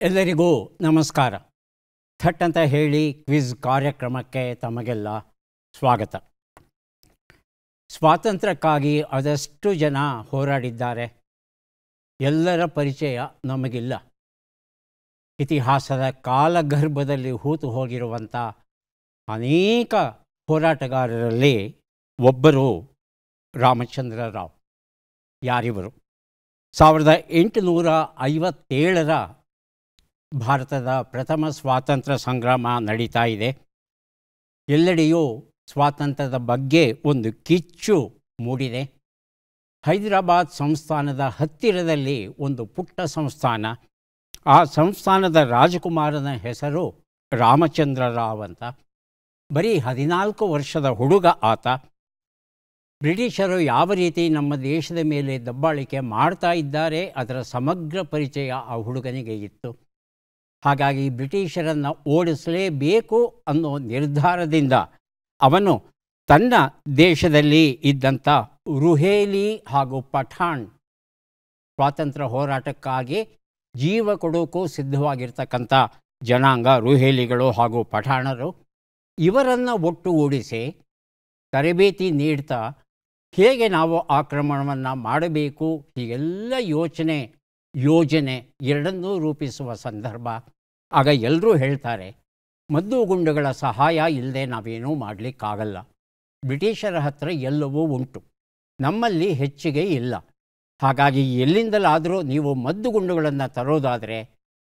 ಎಲ್ಲರಿಗೂ ನಮಸ್ಕಾರ. ಥಟ್ ಅಂತ ಹೇಳಿ ಕ್ವಿಜ್ ಕಾರ್ಯಕ್ರಮಕ್ಕೆ ತಮಗೆಲ್ಲ ಸ್ವಾಗತ. ಸ್ವಾತಂತ್ರ್ಯಕ್ಕಾಗಿ ಅದೆಷ್ಟು ಜನ ಹೋರಾಡಿದ್ದಾರೆ, ಎಲ್ಲರ ಪರಿಚಯ ನಮಗಿಲ್ಲ. ಇತಿಹಾಸದ ಕಾಲಗರ್ಭದಲ್ಲಿ ಹೂತು ಹೋಗಿರುವಂಥ ಅನೇಕ ಹೋರಾಟಗಾರರಲ್ಲಿ ಒಬ್ಬರು ರಾಮಚಂದ್ರ ರಾವ್. ಯಾರಿವರು? 1857ರ ಭಾರತದ ಪ್ರಥಮ ಸ್ವಾತಂತ್ರ್ಯ ಸಂಗ್ರಾಮ ನಡೀತಾ ಇದೆ. ಎಲ್ಲೆಡೆಯೂ ಸ್ವಾತಂತ್ರ್ಯದ ಬಗ್ಗೆ ಒಂದು ಕಿಚ್ಚು ಮೂಡಿದೆ. ಹೈದರಾಬಾದ್ ಸಂಸ್ಥಾನದ ಹತ್ತಿರದಲ್ಲಿ ಒಂದು ಪುಟ್ಟ ಸಂಸ್ಥಾನ. ಆ ಸಂಸ್ಥಾನದ ರಾಜಕುಮಾರನ ಹೆಸರು ರಾಮಚಂದ್ರ ರಾವ್ ಅಂತ. ಬರೀ 14 ವರ್ಷದ ಹುಡುಗ ಆತ. ಬ್ರಿಟಿಷರು ಯಾವ ರೀತಿ ನಮ್ಮ ದೇಶದ ಮೇಲೆ ದಬ್ಬಾಳಿಕೆ ಮಾಡ್ತಾ ಇದ್ದಾರೆ ಅದರ ಸಮಗ್ರ ಪರಿಚಯ ಆ ಹುಡುಗನಿಗೆ ಇತ್ತು. ಹಾಗಾಗಿ ಬ್ರಿಟಿಷರನ್ನು ಓಡಿಸಲೇಬೇಕು ಅನ್ನೋ ನಿರ್ಧಾರದಿಂದ ಅವನು ತನ್ನ ದೇಶದಲ್ಲಿ ಇದ್ದಂಥ ರುಹೇಲಿ ಹಾಗೂ ಪಠಾಣ್ ಸ್ವಾತಂತ್ರ್ಯ ಹೋರಾಟಕ್ಕಾಗಿ ಜೀವ ಕೊಡೋಕ್ಕೂ ಸಿದ್ಧವಾಗಿರ್ತಕ್ಕಂಥ ಜನಾಂಗ ರುಹೇಲಿಗಳು ಹಾಗೂ ಪಠಾಣರು, ಇವರನ್ನು ಒಟ್ಟುಗೂಡಿಸಿ ತರಬೇತಿ ನೀಡ್ತಾ ಹೇಗೆ ನಾವು ಆಕ್ರಮಣವನ್ನು ಮಾಡಬೇಕು ಹೀಗೆಲ್ಲ ಯೋಜನೆ ಎರಡನ್ನೂ ರೂಪಿಸುವ ಸಂದರ್ಭ. ಆಗ ಎಲ್ಲರೂ ಹೇಳ್ತಾರೆ, ಮದ್ದುಗುಂಡುಗಳ ಸಹಾಯ ಇಲ್ಲದೆ ನಾವೇನೂ ಮಾಡಲಿಕ್ಕಾಗಲ್ಲ. ಬ್ರಿಟಿಷರ ಹತ್ರ ಎಲ್ಲವೂ ಉಂಟು, ನಮ್ಮಲ್ಲಿ ಹೆಚ್ಚಿಗೆ ಇಲ್ಲ. ಹಾಗಾಗಿ ಎಲ್ಲಿಂದಲಾದರೂ ನೀವು ಮದ್ದುಗುಂಡುಗಳನ್ನು ತರೋದಾದರೆ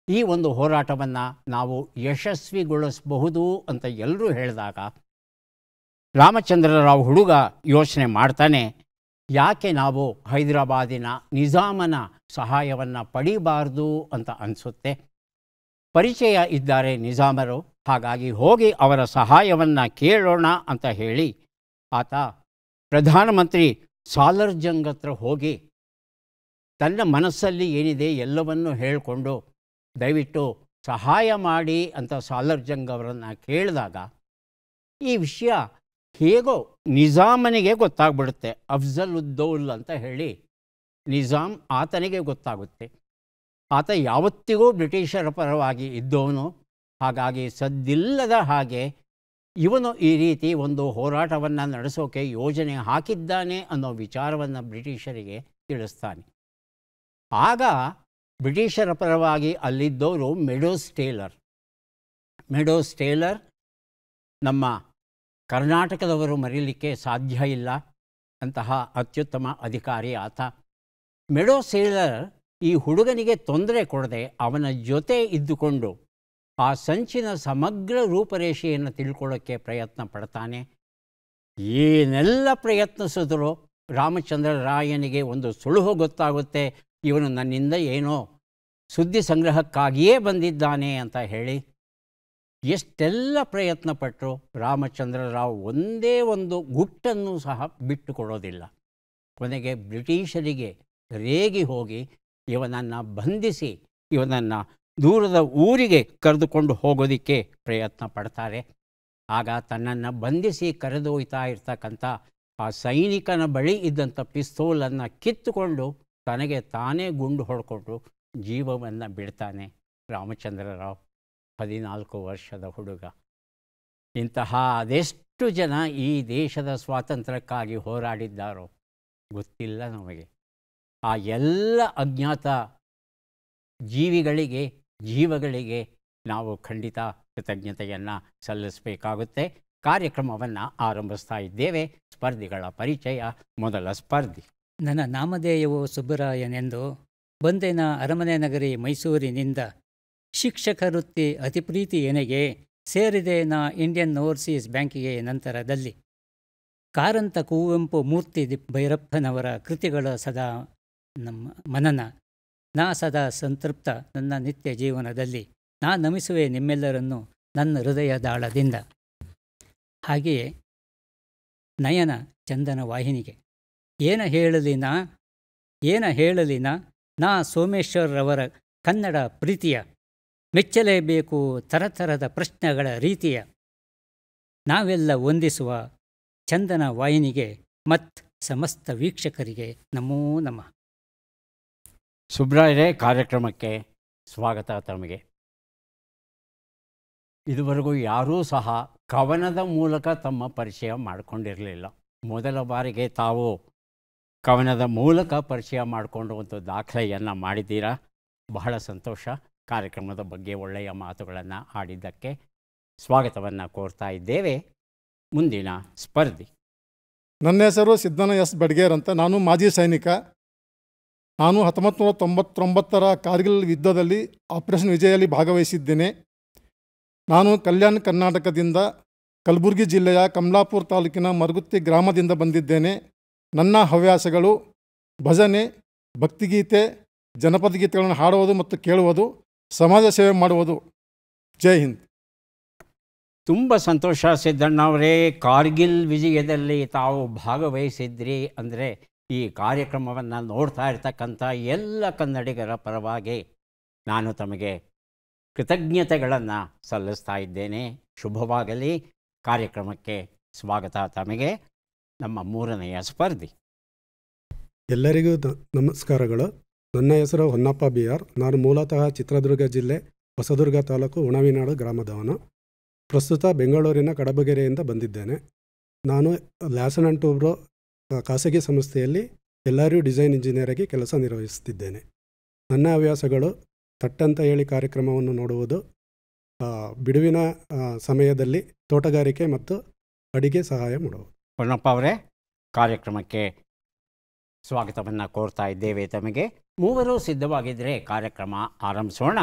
ಈ ಒಂದು ಹೋರಾಟವನ್ನು ನಾವು ಯಶಸ್ವಿಗೊಳಿಸಬಹುದು ಅಂತ ಎಲ್ಲರೂ ಹೇಳಿದಾಗ ರಾಮಚಂದ್ರರಾವ್ ಹುಡುಗ ಯೋಚನೆ ಮಾಡ್ತಾನೆ, ಯಾಕೆ ನಾವು ಹೈದರಾಬಾದಿನ ನಿಜಾಮನ ಸಹಾಯವನ್ನು ಪಡಿಬಾರ್ದು ಅಂತ ಅನಿಸುತ್ತೆ. ಪರಿಚಯ ಇದ್ದಾರೆ ನಿಜಾಮರು, ಹಾಗಾಗಿ ಹೋಗಿ ಅವರ ಸಹಾಯವನ್ನು ಕೇಳೋಣ ಅಂತ ಹೇಳಿ ಆತ ಪ್ರಧಾನಮಂತ್ರಿ ಸಾಲರ್ಜಂಗ್ ಹತ್ರ ಹೋಗಿ ತನ್ನ ಮನಸ್ಸಲ್ಲಿ ಏನಿದೆ ಎಲ್ಲವನ್ನೂ ಹೇಳಿಕೊಂಡು ದಯವಿಟ್ಟು ಸಹಾಯ ಮಾಡಿ ಅಂತ ಸಾಲರ್ಜಂಗ್ ಅವರನ್ನು ಕೇಳಿದಾಗ ಈ ವಿಷಯ ಹೇಗೋ ನಿಜಾಮನಿಗೆ ಗೊತ್ತಾಗ್ಬಿಡುತ್ತೆ. ಅಫ್ಜಲುದ್ದೌಲ್ ಅಂತ ಹೇಳಿ ನಿಜಾಮ್, ಆತನಿಗೆ ಗೊತ್ತಾಗುತ್ತೆ. ಆತ ಯಾವತ್ತಿಗೂ ಬ್ರಿಟಿಷರ ಪರವಾಗಿ ಇದ್ದವನು. ಹಾಗಾಗಿ ಸದ್ದಿಲ್ಲದ ಹಾಗೆ ಇವನು ಈ ರೀತಿ ಒಂದು ಹೋರಾಟವನ್ನು ನಡೆಸೋಕೆ ಯೋಜನೆ ಹಾಕಿದ್ದಾನೆ ಅನ್ನೋ ವಿಚಾರವನ್ನು ಬ್ರಿಟಿಷರಿಗೆ ತಿಳಿಸ್ತಾನೆ. ಆಗ ಬ್ರಿಟಿಷರ ಪರವಾಗಿ ಅಲ್ಲಿದ್ದವರು ಮೆಡೋಸ್ ಟೇಲರ್ ನಮ್ಮ ಕರ್ನಾಟಕದವರು ಮರೀಲಿಕ್ಕೆ ಸಾಧ್ಯ ಇಲ್ಲ ಅಂತಹ ಅತ್ಯುತ್ತಮ ಅಧಿಕಾರಿ ಆತ. ಮೆಡೋಸ್ ಟೇಲರ್ ಈ ಹುಡುಗನಿಗೆ ತೊಂದರೆ ಕೊಡದೆ ಅವನ ಜೊತೆ ಇದ್ದುಕೊಂಡು ಆ ಸಂಚಿನ ಸಮಗ್ರ ರೂಪರೇಷೆಯನ್ನು ತಿಳ್ಕೊಳ್ಳೋಕ್ಕೆ ಪ್ರಯತ್ನ ಪಡ್ತಾನೆ. ಏನೆಲ್ಲ ಪ್ರಯತ್ನಿಸಿದ್ರು ರಾಮಚಂದ್ರ ರಾಯನಿಗೆ ಒಂದು ಸುಳುಹು ಗೊತ್ತಾಗುತ್ತೆ, ಇವನು ನನ್ನಿಂದ ಏನೋ ಸುದ್ದಿ ಸಂಗ್ರಹಕ್ಕಾಗಿಯೇ ಬಂದಿದ್ದಾನೆ ಅಂತ ಹೇಳಿ. ಎಷ್ಟೆಲ್ಲ ಪ್ರಯತ್ನ ಪಟ್ಟರು ರಾಮಚಂದ್ರರಾವ್ ಒಂದೇ ಒಂದು ಗುಟ್ಟನ್ನು ಸಹ ಬಿಟ್ಟುಕೊಡೋದಿಲ್ಲ. ಕೊನೆಗೆ ಬ್ರಿಟಿಷರಿಗೆ ರೇಗಿ ಹೋಗಿ ಇವನನ್ನು ಬಂಧಿಸಿ ಇವನನ್ನು ದೂರದ ಊರಿಗೆ ಕರೆದುಕೊಂಡು ಹೋಗೋದಕ್ಕೆ ಪ್ರಯತ್ನ ಪಡ್ತಾರೆ. ಆಗ ತನ್ನನ್ನು ಬಂಧಿಸಿ ಕರೆದೊಯ್ತಾ ಇರ್ತಕ್ಕಂಥ ಆ ಸೈನಿಕನ ಬಳಿ ಇದ್ದಂಥ ಪಿಸ್ತೂಲನ್ನು ಕಿತ್ತುಕೊಂಡು ತನಗೆ ತಾನೇ ಗುಂಡು ಹೊಡ್ಕೊಂಡು ಜೀವವನ್ನು ಬಿಡ್ತಾನೆ ರಾಮಚಂದ್ರರಾವ್, 14 ವರ್ಷದ ಹುಡುಗ. ಇಂತಹ ಅದೆಷ್ಟು ಜನ ಈ ದೇಶದ ಸ್ವಾತಂತ್ರ್ಯಕ್ಕಾಗಿ ಹೋರಾಡಿದ್ದಾರೋ ಗೊತ್ತಿಲ್ಲ ನಮಗೆ. ಆ ಎಲ್ಲ ಅಜ್ಞಾತ ಜೀವಗಳಿಗೆ ನಾವು ಖಂಡಿತ ಕೃತಜ್ಞತೆಯನ್ನು ಸಲ್ಲಿಸಬೇಕಾಗುತ್ತೆ. ಕಾರ್ಯಕ್ರಮವನ್ನು ಆರಂಭಿಸ್ತಾ ಇದ್ದೇವೆ. ಸ್ಪರ್ಧಿಗಳ ಪರಿಚಯ. ಮೊದಲ ಸ್ಪರ್ಧಿ. ನನ್ನ ನಾಮಧೇಯವು ಸುಬ್ಬರಾಯನೆಂದು, ಬಂದೆನ ಅರಮನೆ ನಗರಿ ಮೈಸೂರಿನಿಂದ. ಶಿಕ್ಷಕ ವೃತ್ತಿ ಅತಿ ಪ್ರೀತಿ ಎನೆಗೆ, ಸೇರಿದೆ ನಾ ಇಂಡಿಯನ್ ಓವರ್ಸೀಸ್ ಬ್ಯಾಂಕಿಗೆ ನಂತರದಲ್ಲಿ. ಕಾರಂತ ಕುವೆಂಪು ಮೂರ್ತಿ ಭೈರಪ್ಪನವರ ಕೃತಿಗಳ ಸದಾ ನಮ್ಮ ಮನನ. ನಾ ಸದಾ ಸಂತೃಪ್ತ ನನ್ನ ನಿತ್ಯ ಜೀವನದಲ್ಲಿ. ನಾ ನಮಿಸುವೆ ನಿಮ್ಮೆಲ್ಲರನ್ನು ನನ್ನ ಹೃದಯದಾಳದಿಂದ. ಹಾಗೆಯೇ ನಯನ ಚಂದನ ವಾಹಿನಿಗೆ ಏನ ಹೇಳಲಿ ನಾ ಸೋಮೇಶ್ವರರವರ ಕನ್ನಡ ಪ್ರೀತಿಯ. ಮೆಚ್ಚಲೇಬೇಕು ತರತರದ ಪ್ರಶ್ನೆಗಳ ರೀತಿಯ. ನಾವೆಲ್ಲ ವಂದಿಸುವ ಚಂದನ ವಾಹಿನಿಗೆ ಮತ್ ಸಮಸ್ತ ವೀಕ್ಷಕರಿಗೆ ನಮೋ ನಮಃ. ಸುಬ್ರಾಯರೇ, ಕಾರ್ಯಕ್ರಮಕ್ಕೆ ಸ್ವಾಗತ ತಮಗೆ. ಇದುವರೆಗೂ ಯಾರೂ ಸಹ ಕವನದ ಮೂಲಕ ತಮ್ಮ ಪರಿಚಯ ಮಾಡಿಕೊಂಡಿರಲಿಲ್ಲ. ಮೊದಲ ಬಾರಿಗೆ ತಾವು ಕವನದ ಮೂಲಕ ಪರಿಚಯ ಮಾಡಿಕೊಂಡು ಒಂದು ದಾಖಲೆಯನ್ನು ಮಾಡಿದ್ದೀರಾ. ಬಹಳ ಸಂತೋಷ. ಕಾರ್ಯಕ್ರಮದ ಬಗ್ಗೆ ಒಳ್ಳೆಯ ಮಾತುಗಳನ್ನು ಆಡಿದ್ದಕ್ಕೆ ಸ್ವಾಗತವನ್ನು ಕೋರ್ತಾ ಇದ್ದೇವೆ. ಮುಂದಿನ ಸ್ಪರ್ಧಿ. ನನ್ನ ಹೆಸರು ಸಿದ್ದಣ್ಣ ಎಸ್ ಬಡ್ಗೇರ್ ಅಂತ. ನಾನು ಮಾಜಿ ಸೈನಿಕ. ನಾನು 1999ರ ಕಾರ್ಗಿಲ್ ಯುದ್ಧದಲ್ಲಿ ಆಪರೇಷನ್ ವಿಜಯಲ್ಲಿ ಭಾಗವಹಿಸಿದ್ದೇನೆ. ನಾನು ಕಲ್ಯಾಣ ಕರ್ನಾಟಕದಿಂದ ಕಲಬುರಗಿ ಜಿಲ್ಲೆಯ ಕಮಲಾಪುರ ತಾಲೂಕಿನ ಮರಗುತ್ತಿ ಗ್ರಾಮದಿಂದ ಬಂದಿದ್ದೇನೆ. ನನ್ನ ಹವ್ಯಾಸಗಳು ಭಜನೆ, ಭಕ್ತಿಗೀತೆ, ಜನಪದ ಗೀತೆಗಳನ್ನು ಹಾಡುವುದು ಮತ್ತು ಕೇಳುವುದು, ಸಮಾಜ ಸೇವೆ ಮಾಡುವುದು. ಜೈ ಹಿಂದ್. ತುಂಬ ಸಂತೋಷ ಸಿದ್ದಣ್ಣ ಅವರೇ. ಕಾರ್ಗಿಲ್ ವಿಜಯದಲ್ಲಿ ತಾವು ಭಾಗವಹಿಸಿದ್ರಿ ಅಂದರೆ ಈ ಕಾರ್ಯಕ್ರಮವನ್ನು ನೋಡ್ತಾ ಇರ್ತಕ್ಕಂಥ ಎಲ್ಲ ಕನ್ನಡಿಗರ ಪರವಾಗಿ ನಾನು ತಮಗೆ ಕೃತಜ್ಞತೆಗಳನ್ನು ಸಲ್ಲಿಸ್ತಾ ಇದ್ದೇನೆ. ಶುಭವಾಗಲಿ. ಕಾರ್ಯಕ್ರಮಕ್ಕೆ ಸ್ವಾಗತ ತಮಗೆ. ನಮ್ಮ ಮೂರನೆಯ ಸ್ಪರ್ಧಿ. ಎಲ್ಲರಿಗೂ ನಮಸ್ಕಾರಗಳು. ನನ್ನ ಹೆಸರು ಹೊನ್ನಪ್ಪ BR. ನಾನು ಮೂಲತಃ ಚಿತ್ರದುರ್ಗ ಜಿಲ್ಲೆ ಹೊಸದುರ್ಗ ತಾಲೂಕು ಹುಣವಿನಾಡು ಗ್ರಾಮದವನು. ಪ್ರಸ್ತುತ ಬೆಂಗಳೂರಿನ ಕಡಬಗೆರೆಯಿಂದ ಬಂದಿದ್ದೇನೆ. ನಾನು ಲ್ಯಾಸನ್ & ಟೂಬ್ರೋ ಖಾಸಗಿ ಸಂಸ್ಥೆಯಲ್ಲಿ LRU ಡಿಸೈನ್ ಇಂಜಿನಿಯರ್ ಆಗಿ ಕೆಲಸ ನಿರ್ವಹಿಸುತ್ತಿದ್ದೇನೆ. ನನ್ನ ಹವ್ಯಾಸಗಳು ತಟ್ಟಂತ ಹೇಳಿ ಕಾರ್ಯಕ್ರಮವನ್ನು ನೋಡುವುದು, ಬಿಡುವಿನ ಸಮಯದಲ್ಲಿ ತೋಟಗಾರಿಕೆ ಮತ್ತು ಅಡಿಗೆ ಸಹಾಯ ಮಾಡುವುದು. ಹೊನ್ನಪ್ಪ ಅವರೇ, ಕಾರ್ಯಕ್ರಮಕ್ಕೆ ಸ್ವಾಗತವನ್ನು ಕೋರ್ತಾ ಇದ್ದೇವೆ ತಮಗೆ. ಮೂವರು ಸಿದ್ಧವಾಗಿದ್ದರೆ ಕಾರ್ಯಕ್ರಮ ಆರಂಭಿಸೋಣ.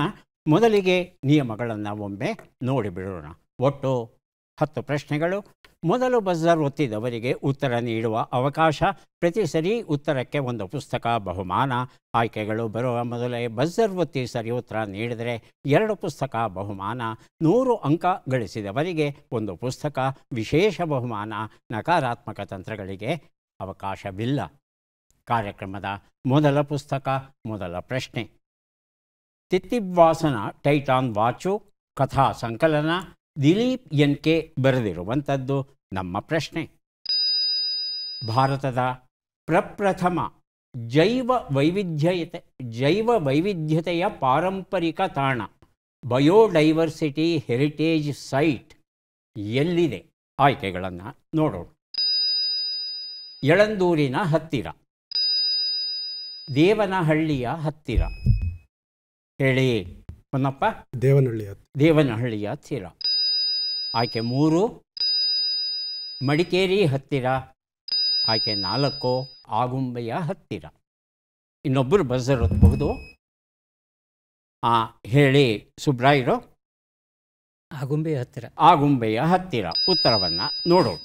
ಮೊದಲಿಗೆ ನಿಯಮಗಳನ್ನು ಒಮ್ಮೆ ನೋಡಿಬಿಡೋಣ. ಒಟ್ಟು 10 ಪ್ರಶ್ನೆಗಳು. ಮೊದಲು ಬಜರ್ ಒತ್ತಿದವರಿಗೆ ಉತ್ತರ ನೀಡುವ ಅವಕಾಶ. ಪ್ರತಿ ಸರಿ ಉತ್ತರಕ್ಕೆ ಒಂದು ಪುಸ್ತಕ ಬಹುಮಾನ. ಆಯ್ಕೆಗಳು ಬರುವ ಮೊದಲೇ ಬಜರ್ ಒತ್ತಿ ಸರಿ ಉತ್ತರ ನೀಡಿದರೆ 2 ಪುಸ್ತಕ ಬಹುಮಾನ. 100 ಅಂಕ ಗಳಿಸಿದವರಿಗೆ ಒಂದು ಪುಸ್ತಕ, ವಿಶೇಷ ಬಹುಮಾನ. ನಕಾರಾತ್ಮಕ ತಂತ್ರಗಳಿಗೆ ಅವಕಾಶವಿಲ್ಲ. ಕಾರ್ಯಕ್ರಮದ ಮೊದಲ ಪುಸ್ತಕ, ಮೊದಲ ಪ್ರಶ್ನೆ. ತಿತ್ತಿವಾಸನ ಟೈಟಾನ್ ವಾಚು ಕಥಾ ಸಂಕಲನ. ದಿಲೀಪ್ NK ಬರೆದಿರುವಂಥದ್ದು. ನಮ್ಮ ಪ್ರಶ್ನೆ: ಭಾರತದ ಪ್ರಪ್ರಥಮ ಜೈವ ವೈವಿಧ್ಯತೆಯ ಪಾರಂಪರಿಕ ತಾಣ, ಬಯೋಡೈವರ್ಸಿಟಿ ಹೆರಿಟೇಜ್ ಸೈಟ್ ಎಲ್ಲಿದೆ? ಆಯ್ಕೆಗಳನ್ನು ನೋಡೋಣ. ಯಳಂದೂರಿನ ಹತ್ತಿರ, ದೇವನಹಳ್ಳಿಯ ಹತ್ತಿರ. ಹೇಳಿ ಹೊನ್ನಪ್ಪ. ದೇವನಹಳ್ಳಿಯ ಹತ್ತಿರ. ಆಯ್ಕೆ 3 ಮಡಿಕೇರಿ ಹತ್ತಿರ. ಆಯ್ಕೆ 4 ಆಗುಂಬೆಯ ಹತ್ತಿರ. ಇನ್ನೊಬ್ಬರು ಬಜರ್ ಒತ್ತಬಹುದು. ಹೇಳಿ ಸುಬ್ರಾಯರು. ಆಗುಂಬೆಯ ಹತ್ತಿರ ಉತ್ತರವನ್ನು ನೋಡೋಣ.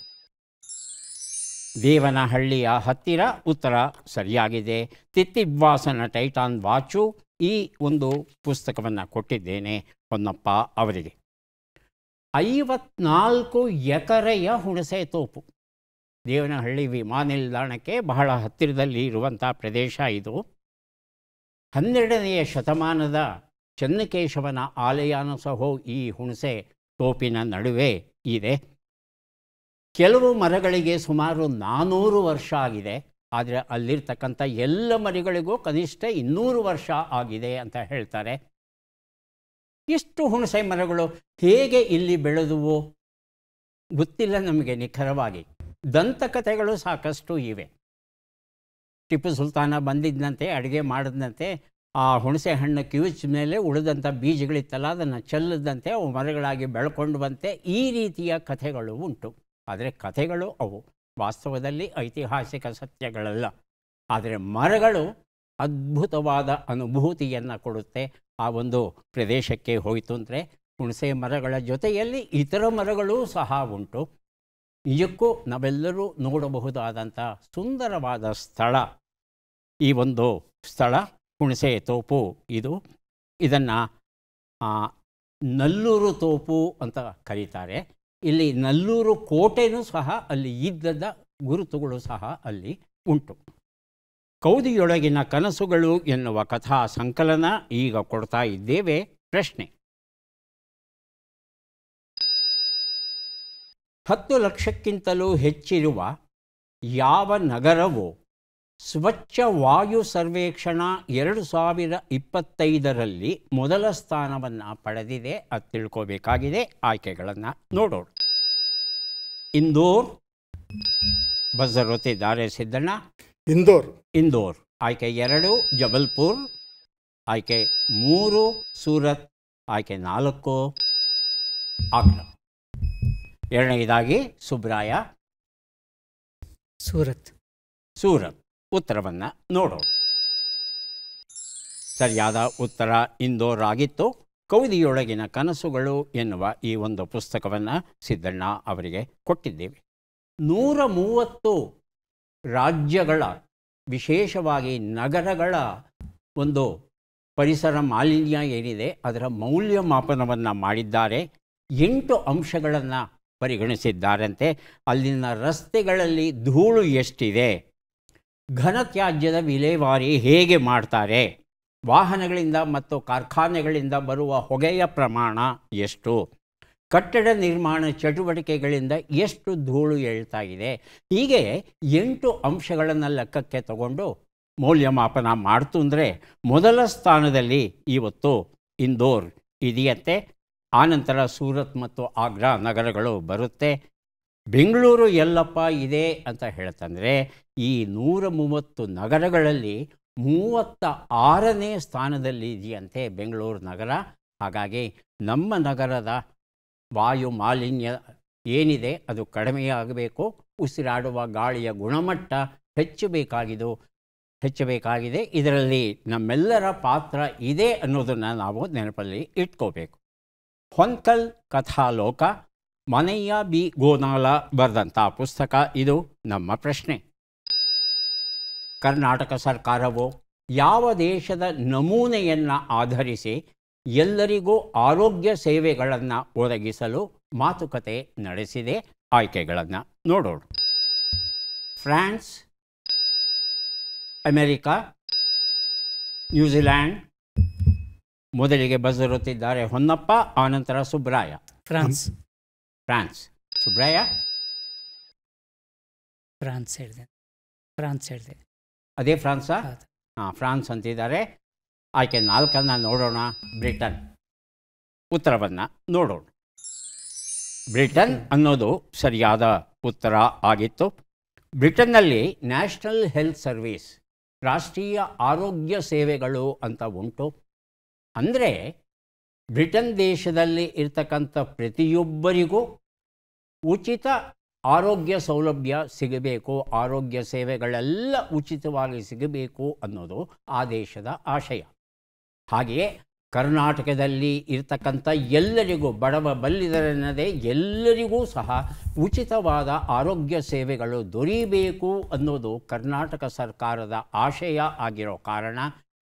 ದೇವನಹಳ್ಳಿಯ ಹತ್ತಿರ ಉತ್ತರ ಸರಿಯಾಗಿದೆ. ತಿತ್ತಿವಾಸನ ಟೈಟಾನ್ ವಾಚು ಈ ಒಂದು ಪುಸ್ತಕವನ್ನು ಕೊಟ್ಟಿದ್ದೇನೆ ಹೊನ್ನಪ್ಪ ಅವರಿಗೆ. 54 ಎಕರೆಯ ಹುಣಸೆ ತೋಪು. ದೇವನಹಳ್ಳಿ ವಿಮಾನ ನಿಲ್ದಾಣಕ್ಕೆ ಬಹಳ ಹತ್ತಿರದಲ್ಲಿ ಇರುವಂಥ ಪ್ರದೇಶ ಇದು. 12ನೆಯ ಶತಮಾನದ ಚೆನ್ನಕೇಶವನ ಆಲಯನೂ ಸಹ ಈ ಹುಣಸೆ ತೋಪಿನ ನಡುವೆ ಇದೆ. ಕೆಲವು ಮರಗಳಿಗೆ ಸುಮಾರು 400 ವರ್ಷ ಆಗಿದೆ. ಆದರೆ ಅಲ್ಲಿರ್ತಕ್ಕಂಥ ಎಲ್ಲ ಮರಿಗಳಿಗೂ ಕನಿಷ್ಠ 200 ವರ್ಷ ಆಗಿದೆ ಅಂತ ಹೇಳ್ತಾರೆ. ಎಷ್ಟು ಹುಣಸೆ ಮರಗಳು ಹೇಗೆ ಇಲ್ಲಿ ಬೆಳೆದುವು ಗೊತ್ತಿಲ್ಲ ನಮಗೆ ನಿಖರವಾಗಿ. ದಂತಕಥೆಗಳು ಸಾಕಷ್ಟು ಇವೆ. ಟಿಪ್ಪು ಸುಲ್ತಾನ ಬಂದಿದ್ದಂತೆ, ಅಡುಗೆ ಮಾಡಿದಂತೆ ಆ ಹುಣಸೆ ಹಣ್ಣು ಕಿವುಚ ಮೇಲೆ ಉಳಿದಂಥ ಬೀಜಗಳಿತ್ತಲ್ಲ ಅದನ್ನು ಚೆಲ್ಲದಂತೆ ಅವು ಮರಗಳಾಗಿ ಬೆಳ್ಕೊಂಡು ಬಂತೆ. ಈ ರೀತಿಯ ಕಥೆಗಳು ಉಂಟು. ಆದರೆ ಕಥೆಗಳು ಅವು, ವಾಸ್ತವದಲ್ಲಿ ಐತಿಹಾಸಿಕ ಸತ್ಯಗಳಲ್ಲ. ಆದರೆ ಮರಗಳು ಅದ್ಭುತವಾದ ಅನುಭೂತಿಯನ್ನು ಕೊಡುತ್ತೆ. ಆ ಒಂದು ಪ್ರದೇಶಕ್ಕೆ ಹೋಯಿತು ಅಂದರೆ ಹುಣಸೆ ಮರಗಳ ಜೊತೆಯಲ್ಲಿ ಇತರ ಮರಗಳೂ ಸಹ ಉಂಟು. ನಿಜಕ್ಕೂ ನಾವೆಲ್ಲರೂ ನೋಡಬಹುದಾದಂಥ ಸುಂದರವಾದ ಸ್ಥಳ ಈ ಒಂದು ಸ್ಥಳ, ಹುಣಸೆ ತೋಪು. ಇದನ್ನು ನಲ್ಲೂರು ತೋಪು ಅಂತ ಕರೀತಾರೆ. ಇಲ್ಲಿ ನಲ್ಲೂರು ಕೋಟೆನೂ ಸಹ ಅಲ್ಲಿ ಇದ್ದದ ಗುರುತುಗಳು ಸಹ ಅಲ್ಲಿ ಉಂಟು. ಕೌದಿಯೊಳಗಿನ ಕನಸುಗಳು ಎನ್ನುವ ಕಥಾ ಸಂಕಲನ ಈಗ ಕೊಡ್ತಾ ಇದ್ದೇವೆ. ಪ್ರಶ್ನೆ: 10 ಲಕ್ಷಕ್ಕಿಂತಲೂ ಹೆಚ್ಚಿರುವ ಯಾವ ನಗರವು ಸ್ವಚ್ಛ ವಾಯು ಸರ್ವೇಕ್ಷಣಾ 2025ರಲ್ಲಿ ಮೊದಲ ಸ್ಥಾನವನ್ನು ಪಡೆದಿದೆ. ಅದು ತಿಳ್ಕೋಬೇಕಾಗಿದೆ. ಆಯ್ಕೆಗಳನ್ನು ನೋಡೋಣ. ಇಂದೋರ್, ಬಜರ್ ಒತ್ತಿದ್ದಾರೆ ಸಿದ್ದಣ್ಣ. ಇಂದೋರ್. ಇಂದೋರ್ ಆಯ್ಕೆ 2. ಜಬಲ್ಪುರ್ ಆಯ್ಕೆ 3. ಸೂರತ್ ಆಯ್ಕೆ 4. ಆಗ್ರಾ. ಎರಡನೇದಾಗಿ ಸುಬ್ರಾಯ. ಸೂರತ್. ಸೂರತ್. ಉತ್ತರವನ್ನು ನೋಡೋಣ. ಸರಿಯಾದ ಉತ್ತರ ಇಂದೋರ್ ಆಗಿತ್ತು. ಕವಿತೆಯೊಳಗಿನ ಕನಸುಗಳು ಎನ್ನುವ ಈ ಒಂದು ಪುಸ್ತಕವನ್ನು ಸಿದ್ದಣ್ಣ ಅವರಿಗೆ ಕೊಟ್ಟಿದ್ದೇವೆ. 130 ರಾಜ್ಯಗಳ, ವಿಶೇಷವಾಗಿ ನಗರಗಳ ಒಂದು ಪರಿಸರ ಮಾಲಿನ್ಯ ಏನಿದೆ ಅದರ ಮೌಲ್ಯಮಾಪನವನ್ನು ಮಾಡಿದ್ದಾರೆ. 8 ಅಂಶಗಳನ್ನು ಪರಿಗಣಿಸಿದ್ದಾರಂತೆ. ಅಲ್ಲಿನ ರಸ್ತೆಗಳಲ್ಲಿ ಧೂಳು ಎಷ್ಟಿದೆ, ಘನತ್ಯಾಜ್ಯದ ವಿಲೇವಾರಿ ಹೇಗೆ ಮಾಡ್ತಾರೆ, ವಾಹನಗಳಿಂದ ಮತ್ತು ಕಾರ್ಖಾನೆಗಳಿಂದ ಬರುವ ಹೊಗೆಯ ಪ್ರಮಾಣ ಎಷ್ಟು, ಕಟ್ಟಡ ನಿರ್ಮಾಣ ಚಟುವಟಿಕೆಗಳಿಂದ ಎಷ್ಟು ಧೂಳು ಏಳ್ತಾ ಇದೆ, ಹೀಗೆ 8 ಅಂಶಗಳನ್ನು ಲೆಕ್ಕಕ್ಕೆ ತಗೊಂಡು ಮೌಲ್ಯಮಾಪನ ಮಾಡ್ತು ಅಂದರೆ ಮೊದಲ ಸ್ಥಾನದಲ್ಲಿ ಇವತ್ತು ಇಂದೋರ್ ಇದೆಯಂತೆ. ಆನಂತರ ಸೂರತ್ ಮತ್ತು ಆಗ್ರಾ ನಗರಗಳು ಬರುತ್ತೆ. ಬೆಂಗಳೂರು ಎಲ್ಲಪ್ಪ ಇದೆ ಅಂತ ಹೇಳ್ತಂದರೆ ಈ 130 ನಗರಗಳಲ್ಲಿ 36ನೇ ಸ್ಥಾನದಲ್ಲಿ ಇದೆಯಂತೆ ಬೆಂಗಳೂರು ನಗರ. ಹಾಗಾಗಿ ನಮ್ಮ ನಗರದ ವಾಯು ಮಾಲಿನ್ಯ ಏನಿದೆ ಅದು ಕಡಿಮೆಯಾಗಬೇಕು, ಉಸಿರಾಡುವ ಗಾಳಿಯ ಗುಣಮಟ್ಟ ಹೆಚ್ಚಬೇಕಾಗಿದೆ. ಇದರಲ್ಲಿ ನಮ್ಮೆಲ್ಲರ ಪಾತ್ರ ಇದೆ ಅನ್ನೋದನ್ನು ನಾವು ನೆನಪಲ್ಲಿ ಇಟ್ಕೋಬೇಕು. ಹೊನ್ಕಲ್ ಕಥಾಲೋಕ, ಮನಯ್ಯ ಬಿ ಗೋನಾಲ ಬರೆದಂಥ ಪುಸ್ತಕ. ಇದು ನಮ್ಮ ಪ್ರಶ್ನೆ. ಕರ್ನಾಟಕ ಸರ್ಕಾರವು ಯಾವ ದೇಶದ ನಮೂನೆಯನ್ನು ಆಧರಿಸಿ ಎಲ್ಲರಿಗೂ ಆರೋಗ್ಯ ಸೇವೆಗಳನ್ನು ಒದಗಿಸಲು ಮಾತುಕತೆ ನಡೆಸಿದೆ? ಆಯ್ಕೆಗಳನ್ನು ನೋಡೋಣ. France, America, New Zealand. ಮೊದಲಿಗೆ ಬಜರುತ್ತಿದ್ದಾರೆ ಹೊನ್ನಪ್ಪ, ಆನಂತರ ಸುಬ್ರಾಯ. ಫ್ರಾನ್ಸ್. ಸುಬ್ರಾಯ. ಫ್ರಾನ್ಸ್ ಹೇಳಿದೆ. ಅದೇ ಫ್ರಾನ್ಸಾ? ಹಾಂ, ಫ್ರಾನ್ಸ್ ಅಂತಿದ್ದಾರೆ. ಆಯ್ಕೆ 4 ನೋಡೋಣ. ಬ್ರಿಟನ್. ಉತ್ತರವನ್ನು ನೋಡೋಣ. ಬ್ರಿಟನ್ ಅನ್ನೋದು ಸರಿಯಾದ ಉತ್ತರ ಆಗಿತ್ತು. ಬ್ರಿಟನ್ನಲ್ಲಿ ನ್ಯಾಷನಲ್ ಹೆಲ್ತ್ ಸರ್ವೀಸ್, ರಾಷ್ಟ್ರೀಯ ಆರೋಗ್ಯ ಸೇವೆಗಳು ಅಂತ ಉಂಟು. ಅಂದರೆ ಬ್ರಿಟನ್ ದೇಶದಲ್ಲಿ ಇರ್ತಕ್ಕಂಥ ಪ್ರತಿಯೊಬ್ಬರಿಗೂ ಉಚಿತ ಆರೋಗ್ಯ ಸೌಲಭ್ಯ ಸಿಗಬೇಕು, ಆರೋಗ್ಯ ಸೇವೆಗಳೆಲ್ಲ ಉಚಿತವಾಗಿ ಸಿಗಬೇಕು ಅನ್ನೋದು ಆ ದೇಶದ ಆಶಯ. ಹಾಗೆಯೇ ಕರ್ನಾಟಕದಲ್ಲಿ ಇರ್ತಕ್ಕಂಥ ಎಲ್ಲರಿಗೂ, ಬಡವ ಬಲ್ಲಿದರೆನ್ನದೇ ಎಲ್ಲರಿಗೂ ಸಹ ಉಚಿತವಾದ ಆರೋಗ್ಯ ಸೇವೆಗಳು ದೊರೆಯಬೇಕು ಅನ್ನೋದು ಕರ್ನಾಟಕ ಸರ್ಕಾರದ ಆಶಯ ಆಗಿರೋ ಕಾರಣ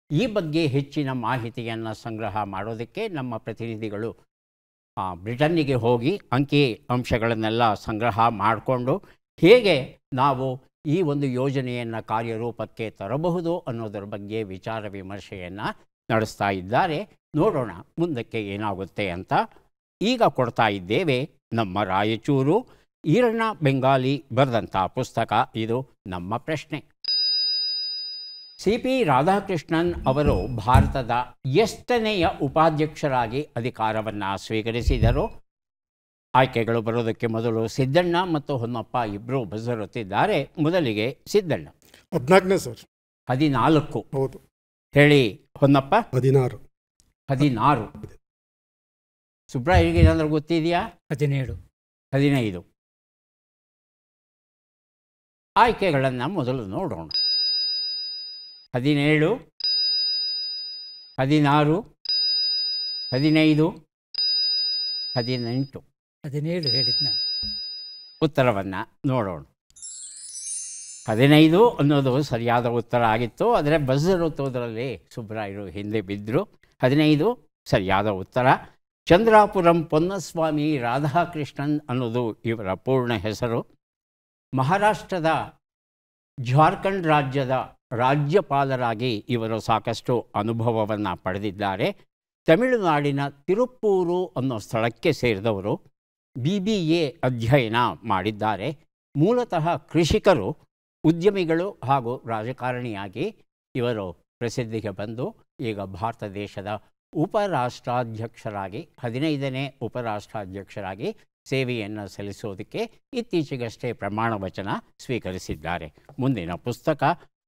ಈ ಬಗ್ಗೆ ಹೆಚ್ಚಿನ ಮಾಹಿತಿಯನ್ನು ಸಂಗ್ರಹ ಮಾಡೋದಕ್ಕೆ ನಮ್ಮ ಪ್ರತಿನಿಧಿಗಳು ಬ್ರಿಟನ್ನಿಗೆ ಹೋಗಿ ಅಂಕಿ ಅಂಶಗಳನ್ನೆಲ್ಲ ಸಂಗ್ರಹ ಮಾಡಿಕೊಂಡು ಹೇಗೆ ನಾವು ಈ ಒಂದು ಯೋಜನೆಯನ್ನು ಕಾರ್ಯರೂಪಕ್ಕೆ ತರಬಹುದು ಅನ್ನೋದರ ಬಗ್ಗೆ ವಿಚಾರ ವಿಮರ್ಶೆಯನ್ನು ನಡೆಸ್ತಾ ಇದ್ದಾರೆ. ನೋಡೋಣ ಮುಂದಕ್ಕೆ ಏನಾಗುತ್ತೆ ಅಂತ. ಈಗ ಕೊಡ್ತಾ ಇದ್ದೇವೆ ನಮ್ಮ ರಾಯಚೂರು ಈರಣ್ಣ ಬೆಂಗಾಲಿ ಬರೆದಂಥ ಪುಸ್ತಕ. ಇದು ನಮ್ಮ ಪ್ರಶ್ನೆ. ಸಿ.ಪಿ. ರಾಧಾಕೃಷ್ಣನ್ ಅವರು ಭಾರತದ ಎಷ್ಟನೆಯ ಉಪಾಧ್ಯಕ್ಷರಾಗಿ ಅಧಿಕಾರವನ್ನು ಸ್ವೀಕರಿಸಿದರು? ಆಯ್ಕೆಗಳು ಬರೋದಕ್ಕೆ ಮೊದಲು ಸಿದ್ದಣ್ಣ ಮತ್ತು ಹೊನ್ನಪ್ಪ ಇಬ್ಬರು ಬಜರುತ್ತಿದ್ದಾರೆ. ಮೊದಲಿಗೆ ಸಿದ್ದಣ್ಣ. 14ನೇ ಸರ್. 14. ಹೌದು. ಹೇಳಿ ಹೊನ್ನಪ್ಪ. 16. ಸುಬ್ರಾಯಿಗೆ ಏನಾದರೂ ಗೊತ್ತಿದೆಯಾ? 15. ಆಯ್ಕೆಗಳನ್ನು ಮೊದಲು ನೋಡೋಣ. 17, 16, 15, 18. 17 ಹೇಳಿದ್ನ. ಉತ್ತರವನ್ನು ನೋಡೋಣ. 15 ಅನ್ನೋದು ಸರಿಯಾದ ಉತ್ತರ ಆಗಿತ್ತು. ಆದರೆ ಬಜರ್ ಒತ್ತೋದ್ರಲ್ಲಿ ಸುಬ್ರಾಯರು ಹಿಂದೆ ಬಿದ್ದರು. 15 ಸರಿಯಾದ ಉತ್ತರ. ಚಂದ್ರಾಪುರಂ ಪೊನ್ನಸ್ವಾಮಿ ರಾಧಾಕೃಷ್ಣನ್ ಅನ್ನೋದು ಇವರ ಪೂರ್ಣ ಹೆಸರು. ಮಹಾರಾಷ್ಟ್ರದ ಜಾರ್ಖಂಡ್ ರಾಜ್ಯದ ರಾಜ್ಯಪಾಲರಾಗಿ ಇವರು ಸಾಕಷ್ಟು ಅನುಭವವನ್ನು ಪಡೆದಿದ್ದಾರೆ. ತಮಿಳುನಾಡಿನ ತಿರುಪ್ಪೂರು ಅನ್ನೋ ಸ್ಥಳಕ್ಕೆ ಸೇರಿದವರು. BBA ಅಧ್ಯಯನ ಮಾಡಿದ್ದಾರೆ. ಮೂಲತಃ ಕೃಷಿಕರು. ಉದ್ಯಮಿಗಳು ಹಾಗೂ ರಾಜಕಾರಣಿಯಾಗಿ ಇವರು ಪ್ರಸಿದ್ಧಿಗೆ ಬಂದು ಈಗ ಭಾರತ ದೇಶದ ಉಪರಾಷ್ಟ್ರಾಧ್ಯಕ್ಷರಾಗಿ 15ನೇ ಉಪರಾಷ್ಟ್ರಾಧ್ಯಕ್ಷರಾಗಿ ಸೇವೆಯನ್ನು ಸಲ್ಲಿಸೋದಕ್ಕೆ ಇತ್ತೀಚೆಗಷ್ಟೇ ಪ್ರಮಾಣ ವಚನ ಸ್ವೀಕರಿಸಿದ್ದಾರೆ. ಮುಂದಿನ ಪುಸ್ತಕ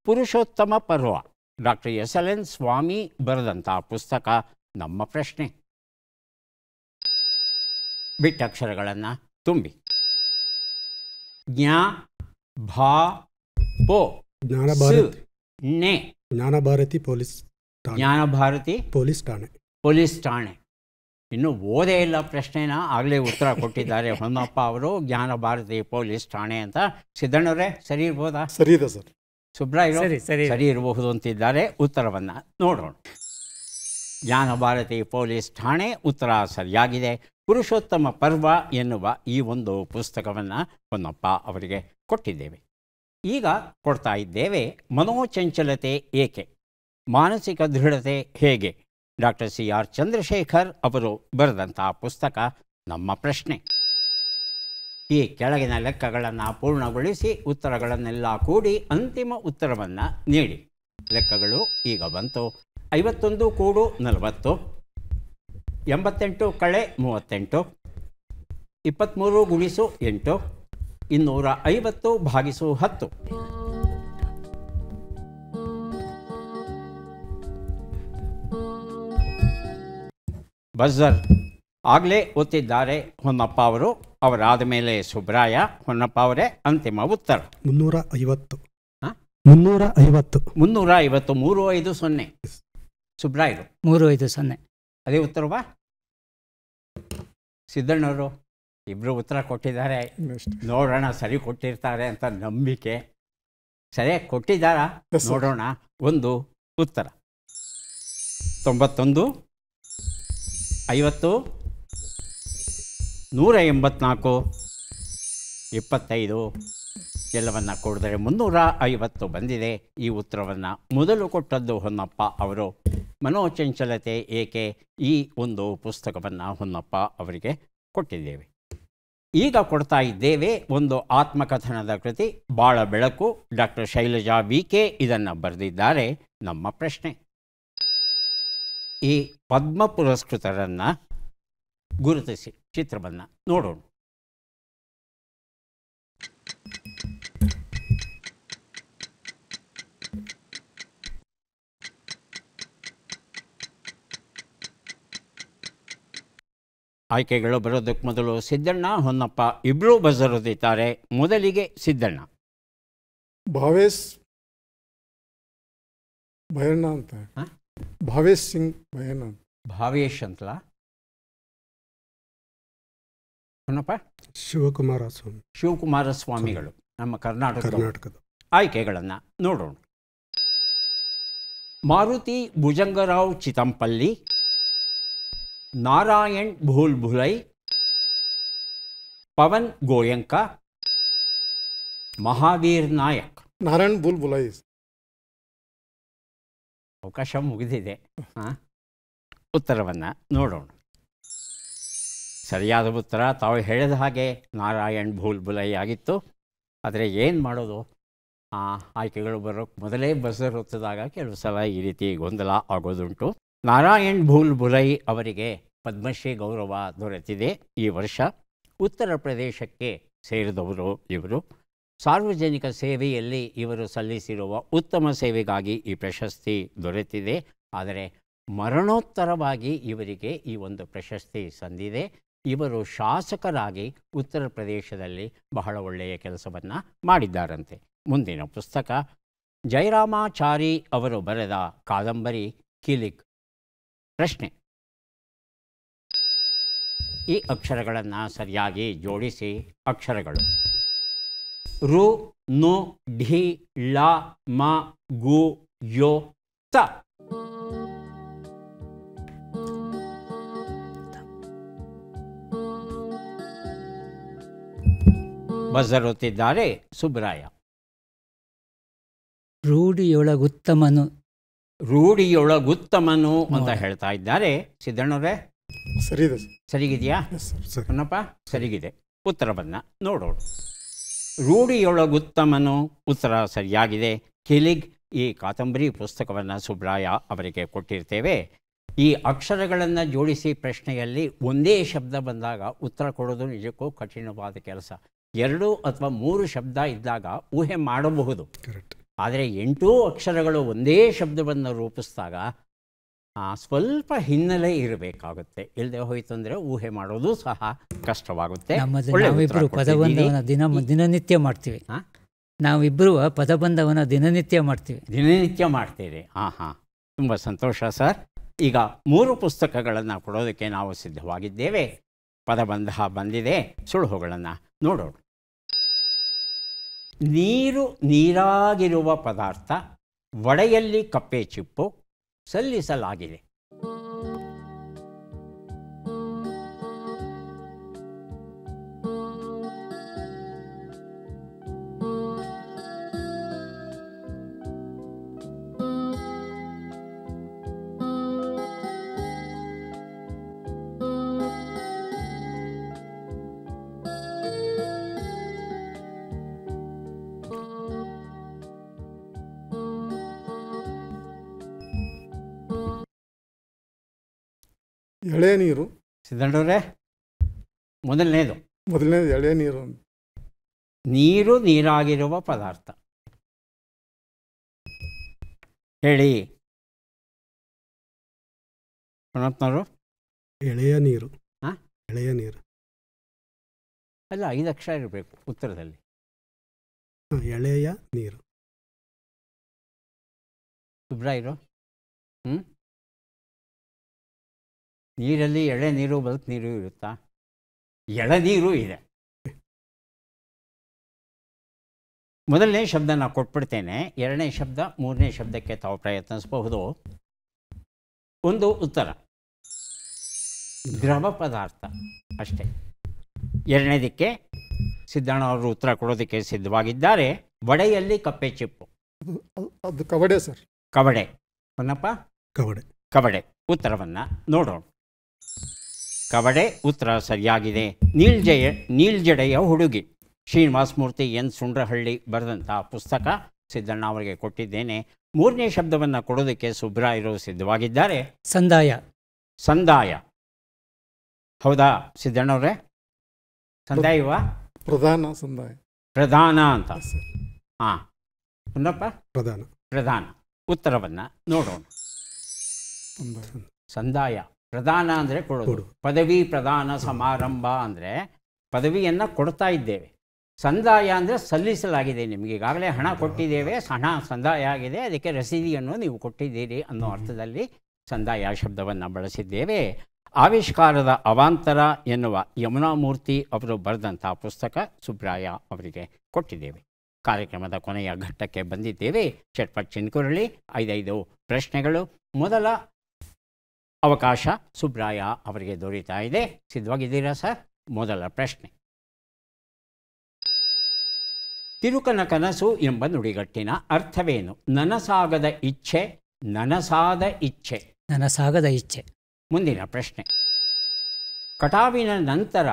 ಪುರುಷೋತ್ತಮ ಪರ್ವ. ಡಾಕ್ಟರ್ SLN ಸ್ವಾಮಿ ಬರೆದಂಥ ಪುಸ್ತಕ. ನಮ್ಮ ಪ್ರಶ್ನೆ: ಬಿಟ್ಟಕ್ಷರಗಳನ್ನು ತುಂಬಿ. ಜ್ಞಾ ಭಾ ಪೋ ಜ್ಞಾನಭಾರತಿ ನೆ. ಜ್ಞಾನಭಾರತಿ ಪೊಲೀಸ್ ಠಾಣೆ. ಜ್ಞಾನಭಾರತಿ ಪೊಲೀಸ್ ಠಾಣೆ. ಪೊಲೀಸ್ ಠಾಣೆ. ಇನ್ನು ಓದೇ ಇಲ್ಲ ಪ್ರಶ್ನೆನ ಆಗಲೇ ಉತ್ತರ ಕೊಟ್ಟಿದ್ದಾರೆ ಹೊನ್ನಪ್ಪ ಅವರು. ಜ್ಞಾನಭಾರತಿ ಪೊಲೀಸ್ ಠಾಣೆ ಅಂತ. ಸಿದ್ದಣ್ಣವರೇ ಸರಿ ಇರ್ಬೋದಾ? ಸರಿ ಇದೆ ಸರ್. ಸುಬ್ರಾಯ್ ಸರಿ ಸರಿ ಇರಬಹುದು ಅಂತಿದ್ದಾರೆ. ಉತ್ತರವನ್ನು ನೋಡೋಣ. ಜ್ಞಾನಭಾರತಿ ಪೊಲೀಸ್ ಠಾಣೆ ಉತ್ತರ ಸರಿಯಾಗಿದೆ. ಪುರುಷೋತ್ತಮ ಪರ್ವ ಎನ್ನುವ ಈ ಒಂದು ಪುಸ್ತಕವನ್ನು ಹೊನ್ನಪ್ಪ ಅವರಿಗೆ ಕೊಟ್ಟಿದ್ದೇವೆ. ಈಗ ಕೊಡ್ತಾ ಇದ್ದೇವೆ ಮನೋಚಂಚಲತೆ ಏಕೆ, ಮಾನಸಿಕ ದೃಢತೆ ಹೇಗೆ. ಡಾಕ್ಟರ್ CR ಚಂದ್ರಶೇಖರ್ ಅವರು ಬರೆದಂಥ ಪುಸ್ತಕ. ನಮ್ಮ ಪ್ರಶ್ನೆ: ಈ ಕೆಳಗಿನ ಲೆಕ್ಕಗಳನ್ನು ಪೂರ್ಣಗೊಳಿಸಿ ಉತ್ತರಗಳನ್ನೆಲ್ಲ ಕೂಡಿ ಅಂತಿಮ ಉತ್ತರವನ್ನು ನೀಡಿ. ಲೆಕ್ಕಗಳು ಈಗ ಬಂತು. 51 ಕೂಡು 40, 88 ಕಳೆ 38, 23 ಗುಣಿಸು 8, 250 ಭಾಗಿಸು 10. ಬಜರ್ ಆಗಲೇ ಒತ್ತಿದ್ದಾರೆ ಹೊನ್ನಪ್ಪ ಅವರು. ಅವರಾದ ಮೇಲೆ ಸುಬ್ರಾಯ. ಹೊನ್ನಪ್ಪ ಅವರೇ ಅಂತಿಮ ಉತ್ತರ 350. 350. ಸುಬ್ರಾಯರು 350. ಅದೇ ಉತ್ತರವಾ? ಸಿದ್ದಣ್ಣವರು ಇಬ್ಬರು ಉತ್ತರ ಕೊಟ್ಟಿದ್ದಾರೆ. ನೋಡೋಣ ಸರಿ ಕೊಟ್ಟಿರ್ತಾರೆ ಅಂತ ನಂಬಿಕೆ. ಸರಿಯಾಗಿ ಕೊಟ್ಟಿದ್ದಾರಾ ನೋಡೋಣ. ಒಂದು ಉತ್ತರ 91, 50, 184, 25 ಎಲ್ಲವನ್ನು ಕೊಡಿದರೆ 350 ಬಂದಿದೆ. ಈ ಉತ್ತರವನ್ನು ಮೊದಲು ಕೊಟ್ಟದ್ದು ಹೊನ್ನಪ್ಪ ಅವರು. ಮನೋಚಂಚಲತೆ ಏಕೆ ಈ ಒಂದು ಪುಸ್ತಕವನ್ನು ಹೊನ್ನಪ್ಪ ಅವರಿಗೆ ಕೊಟ್ಟಿದ್ದೇವೆ. ಈಗ ಕೊಡ್ತಾ ಇದ್ದೇವೆ ಒಂದು ಆತ್ಮಕಥನದ ಕೃತಿ ಬಾಳ ಬೆಳಕು. ಡಾಕ್ಟರ್ ಶೈಲಜಾ VK ಇದನ್ನು ಬರೆದಿದ್ದಾರೆ. ನಮ್ಮ ಪ್ರಶ್ನೆ: ಈ ಪದ್ಮ ಪುರಸ್ಕೃತರನ್ನು ಗುರುತಿಸಿ. ಚಿತ್ರವನ್ನು ನೋಡೋಣ. ಆಯ್ಕೆಗಳು ಬರೋದಕ್ಕೆ ಮೊದಲು ಸಿದ್ದಣ್ಣ ಹೊನ್ನಪ್ಪ ಇಬ್ಬರೂ ಬರೆದಿದ್ದಾರೆ. ಮೊದಲಿಗೆ ಸಿದ್ದಣ್ಣ. ಭಾವೇಶ್ ಭಯಣ್ಣ ಅಂತ. ಭಾವೇಶ್ ಸಿಂಗ್ ಭಯಣ್ಣ. ಭಾವೇಶ್ ಅಂತಲ. ಹೊನ್ನಪ್ಪ ಶಿವಕುಮಾರ ಸ್ವಾಮಿ. ಶಿವಕುಮಾರ ಸ್ವಾಮಿಗಳು ನಮ್ಮ ಕರ್ನಾಟಕದ. ಆಯ್ಕೆಗಳನ್ನು ನೋಡೋಣ. ಮಾರುತಿ ಭುಜಂಗರಾವ್ ಚಿತಂಪಲ್ಲಿ, ನಾರಾಯಣ್ ಭೂಲ್ಭುಲೈ, ಪವನ್ ಗೋಯಂಕ, ಮಹಾವೀರ್ ನಾಯಕ್. ನಾರಾಯಣ್ ಭೂಲ್ಭುಲೈ. ಅವಕಾಶ ಮುಗಿದಿದೆ. ಉತ್ತರವನ್ನು ನೋಡೋಣ. ಸರಿಯಾದ ಉತ್ತರ ತಾವು ಹೇಳಿದ ಹಾಗೆ ನಾರಾಯಣ್ ಭೂಲ್ಭುಲೈ ಆಗಿತ್ತು. ಆದರೆ ಏನು ಮಾಡೋದು, ಆಯ್ಕೆಗಳು ಬರೋಕ್ಕೆ ಮೊದಲೇ ಬಜರ್ ಹೊತ್ತಿದಾಗ ಕೆಲವು ಸಲ ಈ ರೀತಿ ಗೊಂದಲ ಆಗೋದುಂಟು. ನಾರಾಯಣ್ ಭೂಲ್ಭುಲೈ ಅವರಿಗೆ ಪದ್ಮಶ್ರೀ ಗೌರವ ದೊರೆತಿದೆ ಈ ವರ್ಷ. ಉತ್ತರ ಪ್ರದೇಶಕ್ಕೆ ಸೇರಿದವರು ಇವರು. ಸಾರ್ವಜನಿಕ ಸೇವೆಯಲ್ಲಿ ಇವರು ಸಲ್ಲಿಸಿರುವ ಉತ್ತಮ ಸೇವೆಗಾಗಿ ಈ ಪ್ರಶಸ್ತಿ ದೊರೆತಿದೆ. ಆದರೆ ಮರಣೋತ್ತರವಾಗಿ ಇವರಿಗೆ ಈ ಒಂದು ಪ್ರಶಸ್ತಿ ಸಂದಿದೆ. ಇವರು ಶಾಸಕರಾಗಿ ಉತ್ತರ ಪ್ರದೇಶದಲ್ಲಿ ಬಹಳ ಒಳ್ಳೆಯ ಕೆಲಸವನ್ನು ಮಾಡಿದ್ದಾರಂತೆ. ಮುಂದಿನ ಪುಸ್ತಕ ಜಯರಾಮಾಚಾರಿ ಅವರು ಬರೆದ ಕಾದಂಬರಿ ಕಿಲಿಕ್. ಪ್ರಶ್ನೆ: ಈ ಅಕ್ಷರಗಳನ್ನು ಸರಿಯಾಗಿ ಜೋಡಿಸಿ. ಅಕ್ಷರಗಳು ರು, ನು, ಢಿ, ಳ, ಮ, ಗು, ಯೋ, ತ. ಬಜರ್ ಒತ್ತಿದ್ದಾರೆ ಸುಬ್ರಾಯ. ರೂಢಿಯೊಳಗುತ್ತಮನು. ರೂಢಿಯೊಳಗುತ್ತಮನು ಅಂತ ಹೇಳ್ತಾ ಇದ್ದಾರೆ. ಸಿದ್ದಣ್ಣವ್ರೆ ಸರಿ ಇದೆ. ಸರಿಗಿದೆಯಾ? ಸರ್. ಹೊನ್ನಪ್ಪ ಸರಿಗಿದೆ. ಉತ್ತರವನ್ನು ನೋಡೋಣ. ರೂಢಿಯೊಳಗುತ್ತಮನು ಉತ್ತರ ಸರಿಯಾಗಿದೆ. ಕಿಲಿಗ್ ಈ ಕಾದಂಬರಿ ಪುಸ್ತಕವನ್ನು ಸುಬ್ರಾಯ ಅವರಿಗೆ ಕೊಟ್ಟಿರ್ತೇವೆ. ಈ ಅಕ್ಷರಗಳನ್ನು ಜೋಡಿಸಿ ಪ್ರಶ್ನೆಯಲ್ಲಿ ಒಂದೇ ಶಬ್ದ ಬಂದಾಗ ಉತ್ತರ ಕೊಡೋದು ನಿಜಕ್ಕೂ ಕಠಿಣವಾದ ಕೆಲಸ. 2 ಅಥವಾ 3 ಶಬ್ದ ಇದ್ದಾಗ ಊಹೆ ಮಾಡಬಹುದು. ಕರೆಕ್ಟ್. ಆದರೆ 8 ಅಕ್ಷರಗಳು ಒಂದೇ ಶಬ್ದವನ್ನು ರೂಪಿಸಿದಾಗ ಸ್ವಲ್ಪ ಹಿನ್ನೆಲೆ ಇರಬೇಕಾಗುತ್ತೆ. ಇಲ್ಲದೆ ಹೋಯಿತು ಅಂದರೆ ಊಹೆ ಮಾಡೋದು ಸಹ ಕಷ್ಟವಾಗುತ್ತೆ. ನಾವಿಬ್ಬರು ಪದಬಂಧವನ ದಿನನಿತ್ಯ ಮಾಡ್ತೀವಿ. ನಾವಿಬ್ಬರು ಪದಬಂಧವನ ದಿನನಿತ್ಯ ಮಾಡ್ತೀರಿ. ಹಾಂ, ತುಂಬ ಸಂತೋಷ ಸರ್. ಈಗ 3 ಪುಸ್ತಕಗಳನ್ನು ಕೊಡೋದಕ್ಕೆ ನಾವು ಸಿದ್ಧವಾಗಿದ್ದೇವೆ. ಪದಬಂಧ ಬಂದಿದೆ, ಸುಳುಹುಗಳನ್ನು ನೋಡೋಣ. ನೀರಾಗಿರುವ ಪದಾರ್ಥ, ವಡೆಯಲ್ಲಿ ಕಪ್ಪೆ ಚಿಪ್ಪು, ಸಲ್ಲಿಸಲಾಗಿದೆ. ಎಳೆ ನೀರು. ಸಿದ್ಧಣ್ಣವ್ರೆ, ಮೊದಲನೇದು ಎಳೆ ನೀರು. ನೀರಾಗಿರುವ ಪದಾರ್ಥ ಹೇಳಿ ಪ್ರಣತ್ನವರು. ಎಳೆಯ ನೀರು. ಹಾಂ, ಎಳೆಯ ನೀರು ಅಲ್ಲ, 5 ಅಕ್ಷರ ಇರಬೇಕು ಉತ್ತರದಲ್ಲಿ. ಎಳೆಯ ನೀರು. ಸುಬ್ರಾಯರು, ನೀರಲ್ಲಿ ಎಳೆ ನೀರು ಬದುಕು ನೀರು ಇರುತ್ತಾ? ಎಳೆನೀರು ಇದೆ. ಮೊದಲನೇ ಶಬ್ದ ನಾನು ಕೊಟ್ಬಿಡ್ತೇನೆ. 2ನೇ ಶಬ್ದ 3ನೇ ಶಬ್ದಕ್ಕೆ ತಾವು ಪ್ರಯತ್ನಿಸಬಹುದು. ಒಂದು ಉತ್ತರ ದ್ರವ ಪದಾರ್ಥ ಅಷ್ಟೇ. 2ನೇದಕ್ಕೆ ಸಿದ್ದಣ್ಣ ಅವರು ಉತ್ತರ ಕೊಡೋದಕ್ಕೆ ಸಿದ್ಧವಾಗಿದ್ದಾರೆ. ವಡೆಯಲ್ಲಿ ಕಪ್ಪೆ ಚಿಪ್ಪು. ಅದು ಕವಡೆ ಸರ್. ಕವಡೆ. ಹೊನ್ನಪ್ಪ, ಕವಡೆ ಉತ್ತರವನ್ನು ನೋಡೋಣ. ಕವಡೆ ಉತ್ತರ ಸರಿಯಾಗಿದೆ. ನೀಲ್ಜಡೆಯ ಹುಡುಗಿ, ಶ್ರೀನಿವಾಸ ಮೂರ್ತಿ ಎನ್ ಸುಂಡ್ರಹಳ್ಳಿ ಬರೆದಂಥ ಪುಸ್ತಕ ಸಿದ್ದಣ್ಣ ಅವರಿಗೆ ಕೊಟ್ಟಿದ್ದೇನೆ. 3ನೇ ಶಬ್ದವನ್ನು ಕೊಡೋದಕ್ಕೆ ಸುಬ್ರಾಯರು ಸಿದ್ಧವಾಗಿದ್ದಾರೆ. ಸಂದಾಯ. ಹೌದಾ ಸಿದ್ದಣ್ಣವ್ರೆ? ಸಂದಾಯವಾ? ಪ್ರಧಾನ ಅಂತ. ಹಾಂ, ಹೊನ್ನಪ್ಪ, ಪ್ರಧಾನ ಉತ್ತರವನ್ನು ನೋಡೋಣ. ಸಂದಾಯ. ಪ್ರದಾನ ಅಂದರೆ ಕೊಡೋದು. ಪದವಿ ಪ್ರದಾನ ಸಮಾರಂಭ ಅಂದರೆ ಪದವಿಯನ್ನು ಕೊಡ್ತಾ ಇದ್ದೇವೆ. ಸಂದಾಯ ಅಂದರೆ ಸಲ್ಲಿಸಲಾಗಿದೆ. ನಿಮಗೆ ಈಗಾಗಲೇ ಹಣ ಕೊಟ್ಟಿದ್ದೇವೆ, ಹಣ ಸಂದಾಯ ಆಗಿದೆ, ಅದಕ್ಕೆ ರಸೀದಿಯನ್ನು ನೀವು ಕೊಟ್ಟಿದ್ದೀರಿ ಅನ್ನೋ ಅರ್ಥದಲ್ಲಿ ಸಂದಾಯ ಶಬ್ದವನ್ನು ಬಳಸಿದ್ದೇವೆ. ಆವಿಷ್ಕಾರದ ಅವಾಂತರ ಎನ್ನುವ ಯಮುನಾಮೂರ್ತಿ ಅವರು ಬರೆದಂಥ ಪುಸ್ತಕ ಸುಬ್ರಾಯ ಅವರಿಗೆ ಕೊಟ್ಟಿದ್ದೇವೆ. ಕಾರ್ಯಕ್ರಮದ ಕೊನೆಯ ಘಟ್ಟಕ್ಕೆ ಬಂದಿದ್ದೇವೆ. ಚಟ್ಪಟ್ ಚಿನ್ಕುರಳಿ 5 ಪ್ರಶ್ನೆಗಳು. ಮೊದಲ ಅವಕಾಶ ಸುಬ್ರಾಯ ಅವರಿಗೆ ದೊರೀತಾ ಇದೆ. ಸಿದ್ಧವಾಗಿದ್ದೀರಾ ಸರ್? ಮೊದಲ ಪ್ರಶ್ನೆ. ತಿರುಕನ ಕನಸು ಎಂಬ ನುಡಿಗಟ್ಟಿನ ಅರ್ಥವೇನು? ನನಸಾಗದ ಇಚ್ಛೆ. ಮುಂದಿನ ಪ್ರಶ್ನೆ. ಕಟಾವಿನ ನಂತರ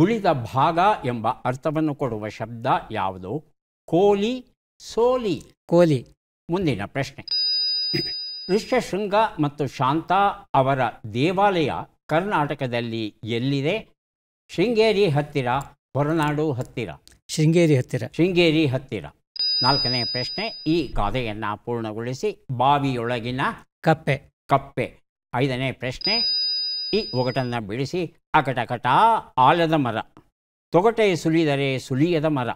ಉಳಿದ ಭಾಗ ಎಂಬ ಅರ್ಥವನ್ನು ಕೊಡುವ ಶಬ್ದ ಯಾವುದು? ಕೋಲಿ, ಸೋಲಿ. ಮುಂದಿನ ಪ್ರಶ್ನೆ. ಋಷ್ಯಶೃಂಗ ಮತ್ತು ಶಾಂತ ಅವರ ದೇವಾಲಯ ಕರ್ನಾಟಕದಲ್ಲಿ ಎಲ್ಲಿದೆ? ಶೃಂಗೇರಿ ಹತ್ತಿರ, ಹೊರನಾಡು ಹತ್ತಿರ? ಶೃಂಗೇರಿ ಹತ್ತಿರ. 4ನೇ ಪ್ರಶ್ನೆ. ಈ ಗಾದೆಯನ್ನು ಪೂರ್ಣಗೊಳಿಸಿ. ಬಾವಿಯೊಳಗಿನ ಕಪ್ಪೆ. 5ನೇ ಪ್ರಶ್ನೆ. ಈ ಒಗಟನ್ನು ಬಿಡಿಸಿ. ಅಕಟಕಟ ಆಲದ ಮರ, ತೊಗಟೆ ಸುಲಿದರೆ ಸುಲಿಯದ ಮರ,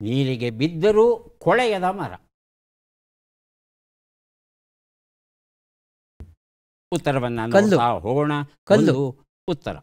ನೀರಿಗೆ ಬಿದ್ದರೂ ಕೊಳೆಯದ ಮರ. ಉತ್ತರವನ್ನು ನೋಡ್ತಾ ಹೋಗೋಣ. ಉತ್ತರ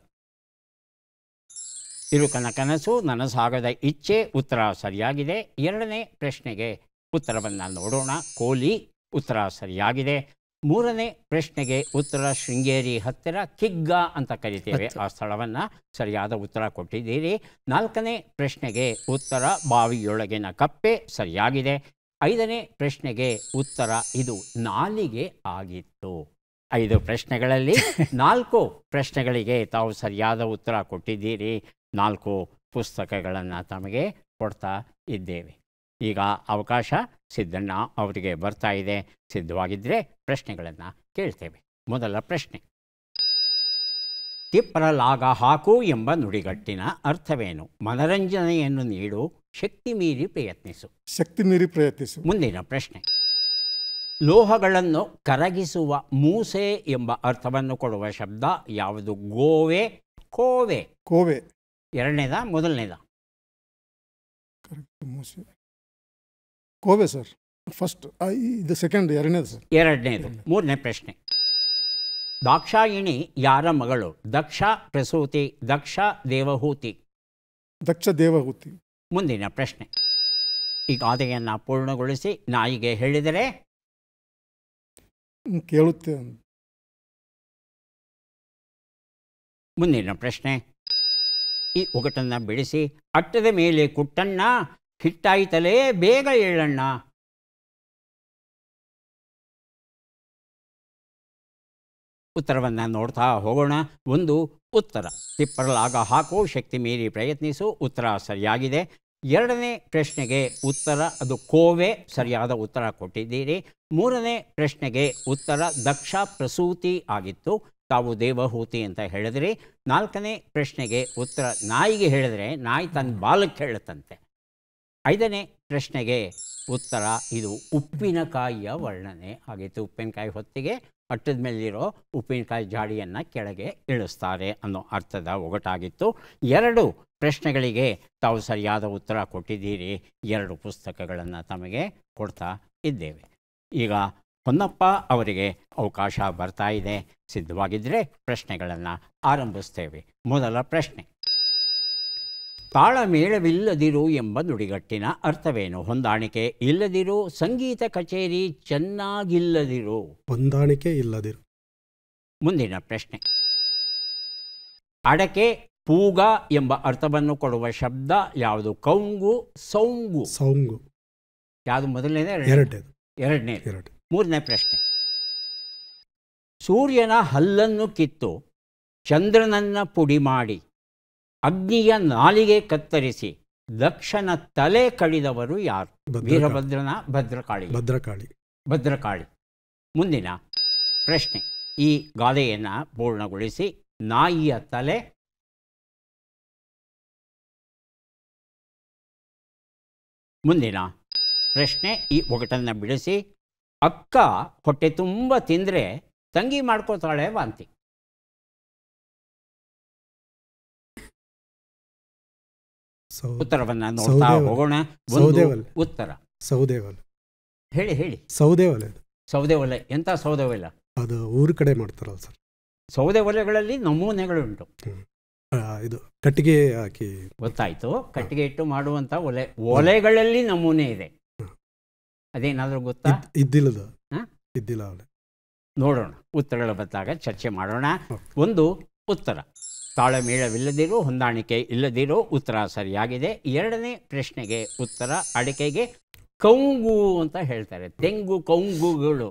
ತಿರುಕನ ಕನಸು, ನನಸಾಗದ ಇಚ್ಛೆ ಉತ್ತರ ಸರಿಯಾಗಿದೆ. 2ನೇ ಪ್ರಶ್ನೆಗೆ ಉತ್ತರವನ್ನು ನೋಡೋಣ. ಕೋಲಿ ಉತ್ತರ ಸರಿಯಾಗಿದೆ. 3ನೇ ಪ್ರಶ್ನೆಗೆ ಉತ್ತರ ಶೃಂಗೇರಿ ಹತ್ತಿರ, ಕಿಗ್ಗ ಅಂತ ಕರಿತೇವೆ ಆ ಸ್ಥಳವನ್ನು. ಸರಿಯಾದ ಉತ್ತರ ಕೊಟ್ಟಿದ್ದೀರಿ. 4ನೇ ಪ್ರಶ್ನೆಗೆ ಉತ್ತರ ಬಾವಿಯೊಳಗಿನ ಕಪ್ಪೆ ಸರಿಯಾಗಿದೆ. 5ನೇ ಪ್ರಶ್ನೆಗೆ ಉತ್ತರ ಇದು ನಾಲಿಗೆ ಆಗಿತ್ತು. 5 ಪ್ರಶ್ನೆಗಳಲ್ಲಿ 4 ಪ್ರಶ್ನೆಗಳಿಗೆ ತಾವು ಸರಿಯಾದ ಉತ್ತರ ಕೊಟ್ಟಿದ್ದೀರಿ. 4 ಪುಸ್ತಕಗಳನ್ನು ತಮಗೆ ಕೊಡ್ತಾ ಇದ್ದೇವೆ. ಈಗ ಅವಕಾಶ ಸಿದ್ದಣ್ಣ ಅವರಿಗೆ ಬರ್ತಾ ಇದೆ. ಸಿದ್ಧವಾಗಿದ್ದರೆ ಪ್ರಶ್ನೆಗಳನ್ನು ಕೇಳ್ತೇವೆ. ಮೊದಲ ಪ್ರಶ್ನೆ, ತಿಪ್ಪರ ಲಾಗ ಹಾಕು ಎಂಬ ನುಡಿಗಟ್ಟಿನ ಅರ್ಥವೇನು? ಮನರಂಜನೆಯನ್ನು ನೀಡು, ಶಕ್ತಿ ಮೀರಿ ಪ್ರಯತ್ನಿಸು. ಶಕ್ತಿ ಮೀರಿ ಪ್ರಯತ್ನಿಸು. ಮುಂದಿನ ಪ್ರಶ್ನೆ, ಲೋಹಗಳನ್ನು ಕರಗಿಸುವ ಮೂಸೆ ಎಂಬ ಅರ್ಥವನ್ನು ಕೊಡುವ ಶಬ್ದ ಯಾವುದು? ಗೋವೆ, ಕೋವೆ? ಕೋವೆ. ಎರಡನೇದ ಮೊದಲನೇದ? ಕೋವೆ ಸರ್. ಫಸ್ಟ್ ಇದು ಸೆಕೆಂಡ್, ಎರಡನೇದು ಸರ್. ಎರಡನೇದು. ಮೂರನೇ ಪ್ರಶ್ನೆ, ದಾಕ್ಷಾಯಿಣಿ ಯಾರ ಮಗಳು? ದಕ್ಷ ಪ್ರಸೂತಿ, ದಕ್ಷ ದೇವಹೂತಿ? ದಕ್ಷ ದೇವಹೂತಿ. ಮುಂದಿನ ಪ್ರಶ್ನೆ, ಈ ಗಾದೆಯನ್ನು ಪೂರ್ಣಗೊಳಿಸಿ ನಾಯಿಗೆ ಹೇಳಿದರೆ ಕೇಳುತ್ತೆ. ಮುಂದಿನ ಪ್ರಶ್ನೆ, ಈ ಒಗಟನ್ನು ಬಿಡಿಸಿ ಅಟ್ಟದ ಮೇಲೆ ಕುಟ್ಟಣ್ಣ, ಹಿಟ್ಟಾಯಿತಲೇ ಬೇಗ ಏಳಣ್ಣ. ಉತ್ತರವನ್ನು ನೋಡ್ತಾ ಹೋಗೋಣ. ಒಂದು ಉತ್ತರ, ತಿಪ್ಪರಲಾಗ ಹಾಕು, ಶಕ್ತಿ ಮೀರಿ ಪ್ರಯತ್ನಿಸು, ಉತ್ತರ ಸರಿಯಾಗಿದೆ. ಎರಡನೇ ಪ್ರಶ್ನೆಗೆ ಉತ್ತರ ಅದು ಕೋವೆ, ಸರಿಯಾದ ಉತ್ತರ ಕೊಟ್ಟಿದ್ದೀರಿ. ಮೂರನೇ ಪ್ರಶ್ನೆಗೆ ಉತ್ತರ ದಕ್ಷ ಪ್ರಸೂತಿ ಆಗಿತ್ತು, ತಾವು ದೇವಹೂತಿ ಅಂತ ಹೇಳಿದ್ರಿ. ನಾಲ್ಕನೇ ಪ್ರಶ್ನೆಗೆ ಉತ್ತರ ನಾಯಿಗೆ ಹೇಳಿದರೆ ನಾಯಿ ತನ್ನ ಬಾಲಕ್ಕೆ ಹೇಳುತ್ತಂತೆ. ಐದನೇ ಪ್ರಶ್ನೆಗೆ ಉತ್ತರ ಇದು ಉಪ್ಪಿನಕಾಯಿಯ ವರ್ಣನೆ ಆಗಿತ್ತು. ಉಪ್ಪಿನಕಾಯಿ ಹೊತ್ತಿಗೆ ಅಟ್ಟದ ಮೇಲಿರೋ ಉಪ್ಪಿನಕಾಯಿ ಜಾಡಿಯನ್ನು ಕೆಳಗೆ ಇಳಿಸ್ತಾರೆ ಅನ್ನೋ ಅರ್ಥದ ಒಗಟಾಗಿತ್ತು. ಎರಡು ಪ್ರಶ್ನೆಗಳಿಗೆ ತಾವು ಸರಿಯಾದ ಉತ್ತರ ಕೊಟ್ಟಿದ್ದೀರಿ. 2 ಪುಸ್ತಕಗಳನ್ನು ತಮಗೆ ಕೊಡ್ತಾ ಇದ್ದೇವೆ. ಈಗ ಹೊನ್ನಪ್ಪ ಅವರಿಗೆ ಅವಕಾಶ ಬರ್ತಾ ಇದೆ. ಸಿದ್ಧವಾಗಿದ್ದರೆ ಪ್ರಶ್ನೆಗಳನ್ನು ಆರಂಭಿಸ್ತೇವೆ. ಮೊದಲ ಪ್ರಶ್ನೆ, ತಾಳಮೇಳವಿಲ್ಲದಿರು ಎಂಬ ನುಡಿಗಟ್ಟಿನ ಅರ್ಥವೇನು? ಹೊಂದಾಣಿಕೆ ಇಲ್ಲದಿರು, ಸಂಗೀತ ಕಚೇರಿ ಚೆನ್ನಾಗಿಲ್ಲದಿರು? ಹೊಂದಾಣಿಕೆ ಇಲ್ಲದಿರು. ಮುಂದಿನ ಪ್ರಶ್ನೆ, ಅಡಕೆ ಪೂಗ ಎಂಬ ಅರ್ಥವನ್ನು ಕೊಡುವ ಶಬ್ದ ಯಾವುದು? ಕೌಂಗು, ಸೌಂಗು? ಸೌಂಗು. ಯಾವುದು ಮೊದಲನೇದೇ? ಎರಡನೇ. ಮೂರನೇ ಪ್ರಶ್ನೆ, ಸೂರ್ಯನ ಹಲ್ಲನ್ನು ಕಿತ್ತು ಚಂದ್ರನನ್ನ ಪುಡಿ ಮಾಡಿ ಅಗ್ನಿಯ ನಾಲಿಗೆ ಕತ್ತರಿಸಿ ದಕ್ಷನ ತಲೆ ಕಡಿದವರು ಯಾರು? ವೀರಭದ್ರನ, ಭದ್ರಕಾಳಿ? ಭದ್ರಕಾಳಿ. ಮುಂದಿನ ಪ್ರಶ್ನೆ, ಈ ಗಾದೆಯನ್ನು ಪೂರ್ಣಗೊಳಿಸಿ ನಾಯಿಯ ತಲೆ. ಮುಂದಿನ ಪ್ರಶ್ನೆ, ಈ ಒಗಟನ್ನು ಬಿಡಿಸಿ ಅಕ್ಕ ಹೊಟ್ಟೆ ತುಂಬ ತಿಂದರೆ ತಂಗಿ ಮಾಡ್ಕೋತಾಳೆ ವಾಂತಿ. ಉತ್ತರವನ್ನು ನೋಡ್ತಾ ಹೋಗೋಣ. ಉತ್ತರ ಸೌದೆವಲೆ. ಹೇಳಿ. ಸೌದೆ ಒಲೆ. ಎಂಥ ಸೌದೆ ಒಲೆ? ಅದು ಊರ ಕಡೆ ಮಾಡ್ತಾರಲ್ಲ ಸರ್. ಸೌದೆ ಒಲೆಗಳಲ್ಲಿ ನಮೂನೆಗಳುಂಟು. ಇದು ಕಟ್ಟಿಗೆ ಹಾಕಿ. ಗೊತ್ತಾಯ್ತು, ಕಟ್ಟಿಗೆ ಇಟ್ಟು ಮಾಡುವಂಥ ಒಲೆಗಳಲ್ಲಿ ನಮೂನೆ ಇದೆ. ಅದೇನಾದರೂ ಗೊತ್ತಾ? ಇದ್ದಿಲ್ಲ. ನೋಡೋಣ, ಉತ್ತರಗಳು ಬಂದಾಗ ಚರ್ಚೆ ಮಾಡೋಣ. ಒಂದು ಉತ್ತರ, ತಾಳಮೇಳವಿಲ್ಲದಿರೋ, ಹೊಂದಾಣಿಕೆ ಇಲ್ಲದಿರೋ, ಉತ್ತರ ಸರಿಯಾಗಿದೆ. ಎರಡನೇ ಪ್ರಶ್ನೆಗೆ ಉತ್ತರ ಅಡಿಕೆಗೆ ಕೌಂಗು ಅಂತ ಹೇಳ್ತಾರೆ. ತೆಂಗು ಕೌಂಗುಗಳು.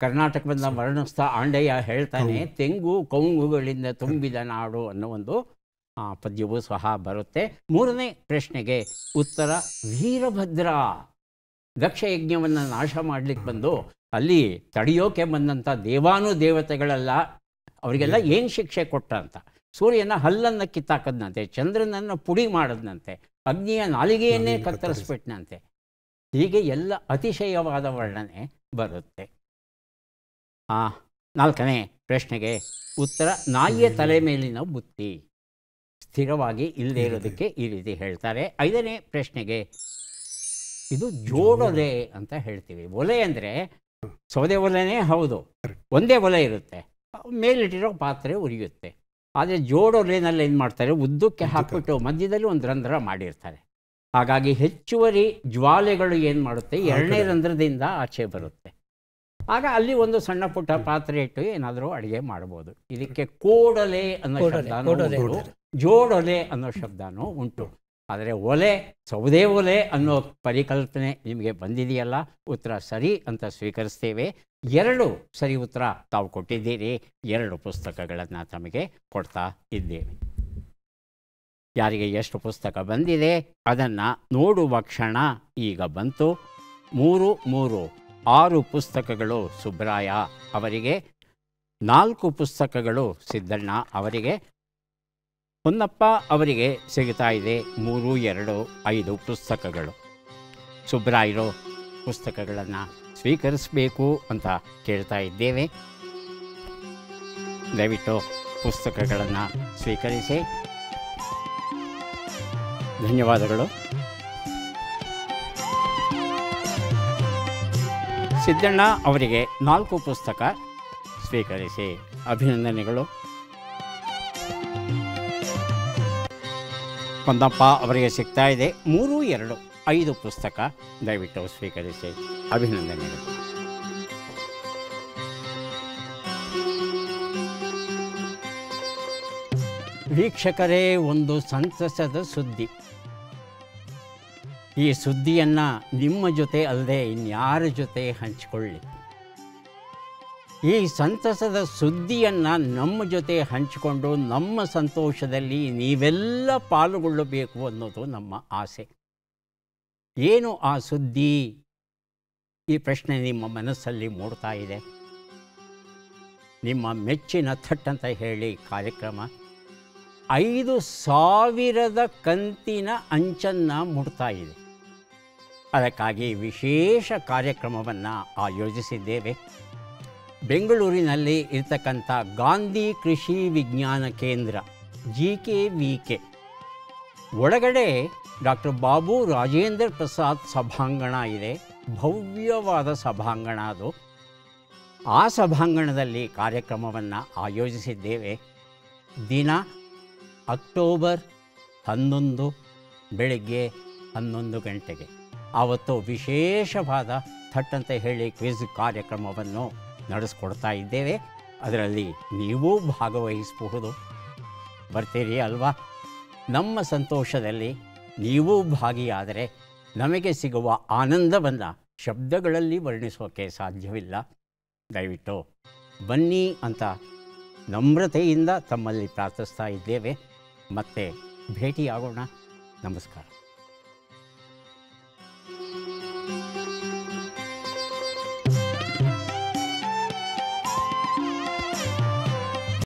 ಕರ್ನಾಟಕದಿಂದ ವರ್ಣಿಸ್ತಾ ಆಂಡೆಯ ಹೇಳ್ತಾನೆ, ತೆಂಗು ಕೌಂಗುಗಳಿಂದ ತುಂಬಿದ ನಾಡು ಅನ್ನೋ ಒಂದು ಪದ್ಯವೂ ಸಹ ಬರುತ್ತೆ. ಮೂರನೇ ಪ್ರಶ್ನೆಗೆ ಉತ್ತರ ವೀರಭದ್ರ. ದಕ್ಷ ಯಜ್ಞವನ್ನು ನಾಶ ಮಾಡಲಿಕ್ಕೆ ಬಂದು ಅಲ್ಲಿ ತಡೆಯೋಕೆ ಬಂದಂಥ ದೇವಾನುದೇವತೆಗಳೆಲ್ಲ ಅವರಿಗೆಲ್ಲ ಏನು ಶಿಕ್ಷೆ ಕೊಟ್ಟ ಅಂತ? ಸೂರ್ಯನ ಹಲ್ಲನ್ನು ಕಿತ್ತಾಕದ್ನಂತೆ, ಚಂದ್ರನನ್ನು ಪುಡಿ ಮಾಡದ್ನಂತೆ, ಅಗ್ನಿಯ ನಾಲಿಗೆಯನ್ನೇ ಕತ್ತರಿಸ್ಬಿಟ್ನಂತೆ. ಹೀಗೆ ಎಲ್ಲ ಅತಿಶಯವಾದ ವರ್ಣನೆ ಬರುತ್ತೆ. ನಾಲ್ಕನೇ ಪ್ರಶ್ನೆಗೆ ಉತ್ತರ ನಾಯಿಯ ತಲೆ ಮೇಲಿನ ಬುತ್ತಿ. ಸ್ಥಿರವಾಗಿ ಇಲ್ಲದೆ ಇರೋದಕ್ಕೆ ಈ ರೀತಿ ಹೇಳ್ತಾರೆ. ಐದನೇ ಪ್ರಶ್ನೆಗೆ ಇದು ಜೋಡೊಲೆ ಅಂತ ಹೇಳ್ತೀವಿ. ಒಲೆ ಅಂದರೆ ಸೌದೆ ಒಲೆನೇ ಹೌದು, ಒಂದೇ ಒಲೆ ಇರುತ್ತೆ, ಮೇಲಿಟ್ಟಿರೋ ಪಾತ್ರೆ ಉರಿಯುತ್ತೆ. ಆದರೆ ಜೋಡೊಲೆನಲ್ಲಿ ಏನು ಮಾಡ್ತಾರೆ, ಉದ್ದಕ್ಕೆ ಹಾಕ್ಬಿಟ್ಟು ಮಧ್ಯದಲ್ಲಿ ಒಂದು ರಂಧ್ರ ಮಾಡಿರ್ತಾರೆ. ಹಾಗಾಗಿ ಹೆಚ್ಚುವರಿ ಜ್ವಾಲೆಗಳು ಏನು ಮಾಡುತ್ತೆ, ಎರಡನೇ ರಂಧ್ರದಿಂದ ಆಚೆ ಬರುತ್ತೆ. ಆಗ ಅಲ್ಲಿ ಒಂದು ಸಣ್ಣ ಪುಟ್ಟ ಪಾತ್ರೆ ಇಟ್ಟು ಏನಾದರೂ ಅಡುಗೆ ಮಾಡ್ಬೋದು. ಇದಕ್ಕೆ ಕೋಡಲೆ ಅನ್ನೋ ಶಬ್ದನೂ ಉಂಟು, ಜೋಡೊಲೆ ಅನ್ನೋ ಶಬ್ದನೂ ಉಂಟು. ಆದರೆ ಒಲೆ, ಸೌದೆ ಒಲೆ ಅನ್ನೋ ಪರಿಕಲ್ಪನೆ ನಿಮಗೆ ಬಂದಿದೆಯಲ್ಲ, ಉತ್ತರ ಸರಿ ಅಂತ ಸ್ವೀಕರಿಸ್ತೇವೆ. 2 ಸರಿ ಉತ್ತರ ತಾವು ಕೊಟ್ಟಿದ್ದೀರಿ. 2 ಪುಸ್ತಕಗಳನ್ನು ತಮಗೆ ಕೊಡ್ತಾ ಇದ್ದೇವೆ. ಯಾರಿಗೆ ಎಷ್ಟು ಪುಸ್ತಕ ಬಂದಿದೆ ಅದನ್ನು ನೋಡುವ ಕ್ಷಣ ಈಗ ಬಂತು. 6 ಪುಸ್ತಕಗಳು ಸುಬ್ರಾಯ ಅವರಿಗೆ, 4 ಪುಸ್ತಕಗಳು ಸಿದ್ದಣ್ಣ ಅವರಿಗೆ, ಹೊನ್ನಪ್ಪ ಅವರಿಗೆ ಸಿಗ್ತಾ ಇದೆ 3, 2, 5 ಪುಸ್ತಕಗಳು. ಸುಬ್ರಾಯರು ಪುಸ್ತಕಗಳನ್ನು ಸ್ವೀಕರಿಸಬೇಕು ಅಂತ ಕೇಳ್ತಾ ಇದ್ದೇವೆ. ದಯವಿಟ್ಟು ಪುಸ್ತಕಗಳನ್ನು ಸ್ವೀಕರಿಸಿ. ಧನ್ಯವಾದಗಳು. ಸಿದ್ದಣ್ಣ ಅವರಿಗೆ 4 ಪುಸ್ತಕ ಸ್ವೀಕರಿಸಿ. ಅಭಿನಂದನೆಗಳು. ಹೊನ್ನಪ್ಪ ಅವರಿಗೆ ಸಿಗ್ತಾ ಇದೆ 3, 2, 5 ಪುಸ್ತಕ. ದಯವಿಟ್ಟು ಸ್ವೀಕರಿಸಿ. ಅಭಿನಂದನೆಗಳು. ವೀಕ್ಷಕರೇ, ಒಂದು ಸಂತಸದ ಸುದ್ದಿ. ಈ ಸುದ್ದಿಯನ್ನು ನಿಮ್ಮ ಜೊತೆ ಅಲ್ಲದೆ ಇನ್ಯಾರ ಜೊತೆ ಹಂಚಿಕೊಳ್ಳಿ. ಈ ಸಂತಸದ ಸುದ್ದಿಯನ್ನು ನಮ್ಮ ಜೊತೆ ಹಂಚಿಕೊಂಡು ನಮ್ಮ ಸಂತೋಷದಲ್ಲಿ ನೀವೆಲ್ಲ ಪಾಲ್ಗೊಳ್ಳಬೇಕು ಅನ್ನೋದು ನಮ್ಮ ಆಸೆ. ಏನು ಆ ಸುದ್ದಿ? ಈ ಪ್ರಶ್ನೆ ನಿಮ್ಮ ಮನಸ್ಸಲ್ಲಿ ಮೂಡ್ತಾ ಇದೆ. ನಿಮ್ಮ ಮೆಚ್ಚಿನ ಥಟ್ ಅಂತ ಹೇಳಿ ಕಾರ್ಯಕ್ರಮ 5,000 ಕಂತಿನ ಅಂಚನ್ನು ಮುಟ್ತಾ ಇದೆ. ಅದಕ್ಕಾಗಿ ವಿಶೇಷ ಕಾರ್ಯಕ್ರಮವನ್ನು ಆಯೋಜಿಸಿದ್ದೇವೆ. ಬೆಂಗಳೂರಿನಲ್ಲಿ ಇರ್ತಕ್ಕಂಥ ಗಾಂಧಿ ಕೃಷಿ ವಿಜ್ಞಾನ ಕೇಂದ್ರ GKVK ಒಳಗಡೆ ಡಾಕ್ಟರ್ ಬಾಬು ರಾಜೇಂದ್ರ ಪ್ರಸಾದ್ ಸಭಾಂಗಣ ಇದೆ. ಭವ್ಯವಾದ ಸಭಾಂಗಣ ಅದು. ಆ ಸಭಾಂಗಣದಲ್ಲಿ ಕಾರ್ಯಕ್ರಮವನ್ನು ಆಯೋಜಿಸಿದ್ದೇವೆ. ದಿನ ಅಕ್ಟೋಬರ್ 11 ಬೆಳಗ್ಗೆ 11 ಗಂಟೆಗೆ. ಆವತ್ತು ವಿಶೇಷವಾದ ಥಟ್ ಅಂತ ಹೇಳಿ ಕ್ವಿಜ್ ಕಾರ್ಯಕ್ರಮವನ್ನು ನಡೆಸ್ಕೊಡ್ತಾ ಇದ್ದೇವೆ. ಅದರಲ್ಲಿ ನೀವೂ ಭಾಗವಹಿಸಬಹುದು. ಬರ್ತೀರಿ ಅಲ್ವಾ? ನಮ್ಮ ಸಂತೋಷದಲ್ಲಿ ನೀವೂ ಭಾಗಿಯಾದರೆ ನಮಗೆ ಸಿಗುವ ಆನಂದವನ್ನು ಶಬ್ದಗಳಲ್ಲಿ ವರ್ಣಿಸೋಕ್ಕೆ ಸಾಧ್ಯವಿಲ್ಲ. ದಯವಿಟ್ಟು ಬನ್ನಿ ಅಂತ ನಮ್ರತೆಯಿಂದ ತಮ್ಮಲ್ಲಿ ಪ್ರಾರ್ಥಿಸ್ತಾ ಇದ್ದೇವೆ. ಮತ್ತೆ ಭೇಟಿಯಾಗೋಣ. ನಮಸ್ಕಾರ.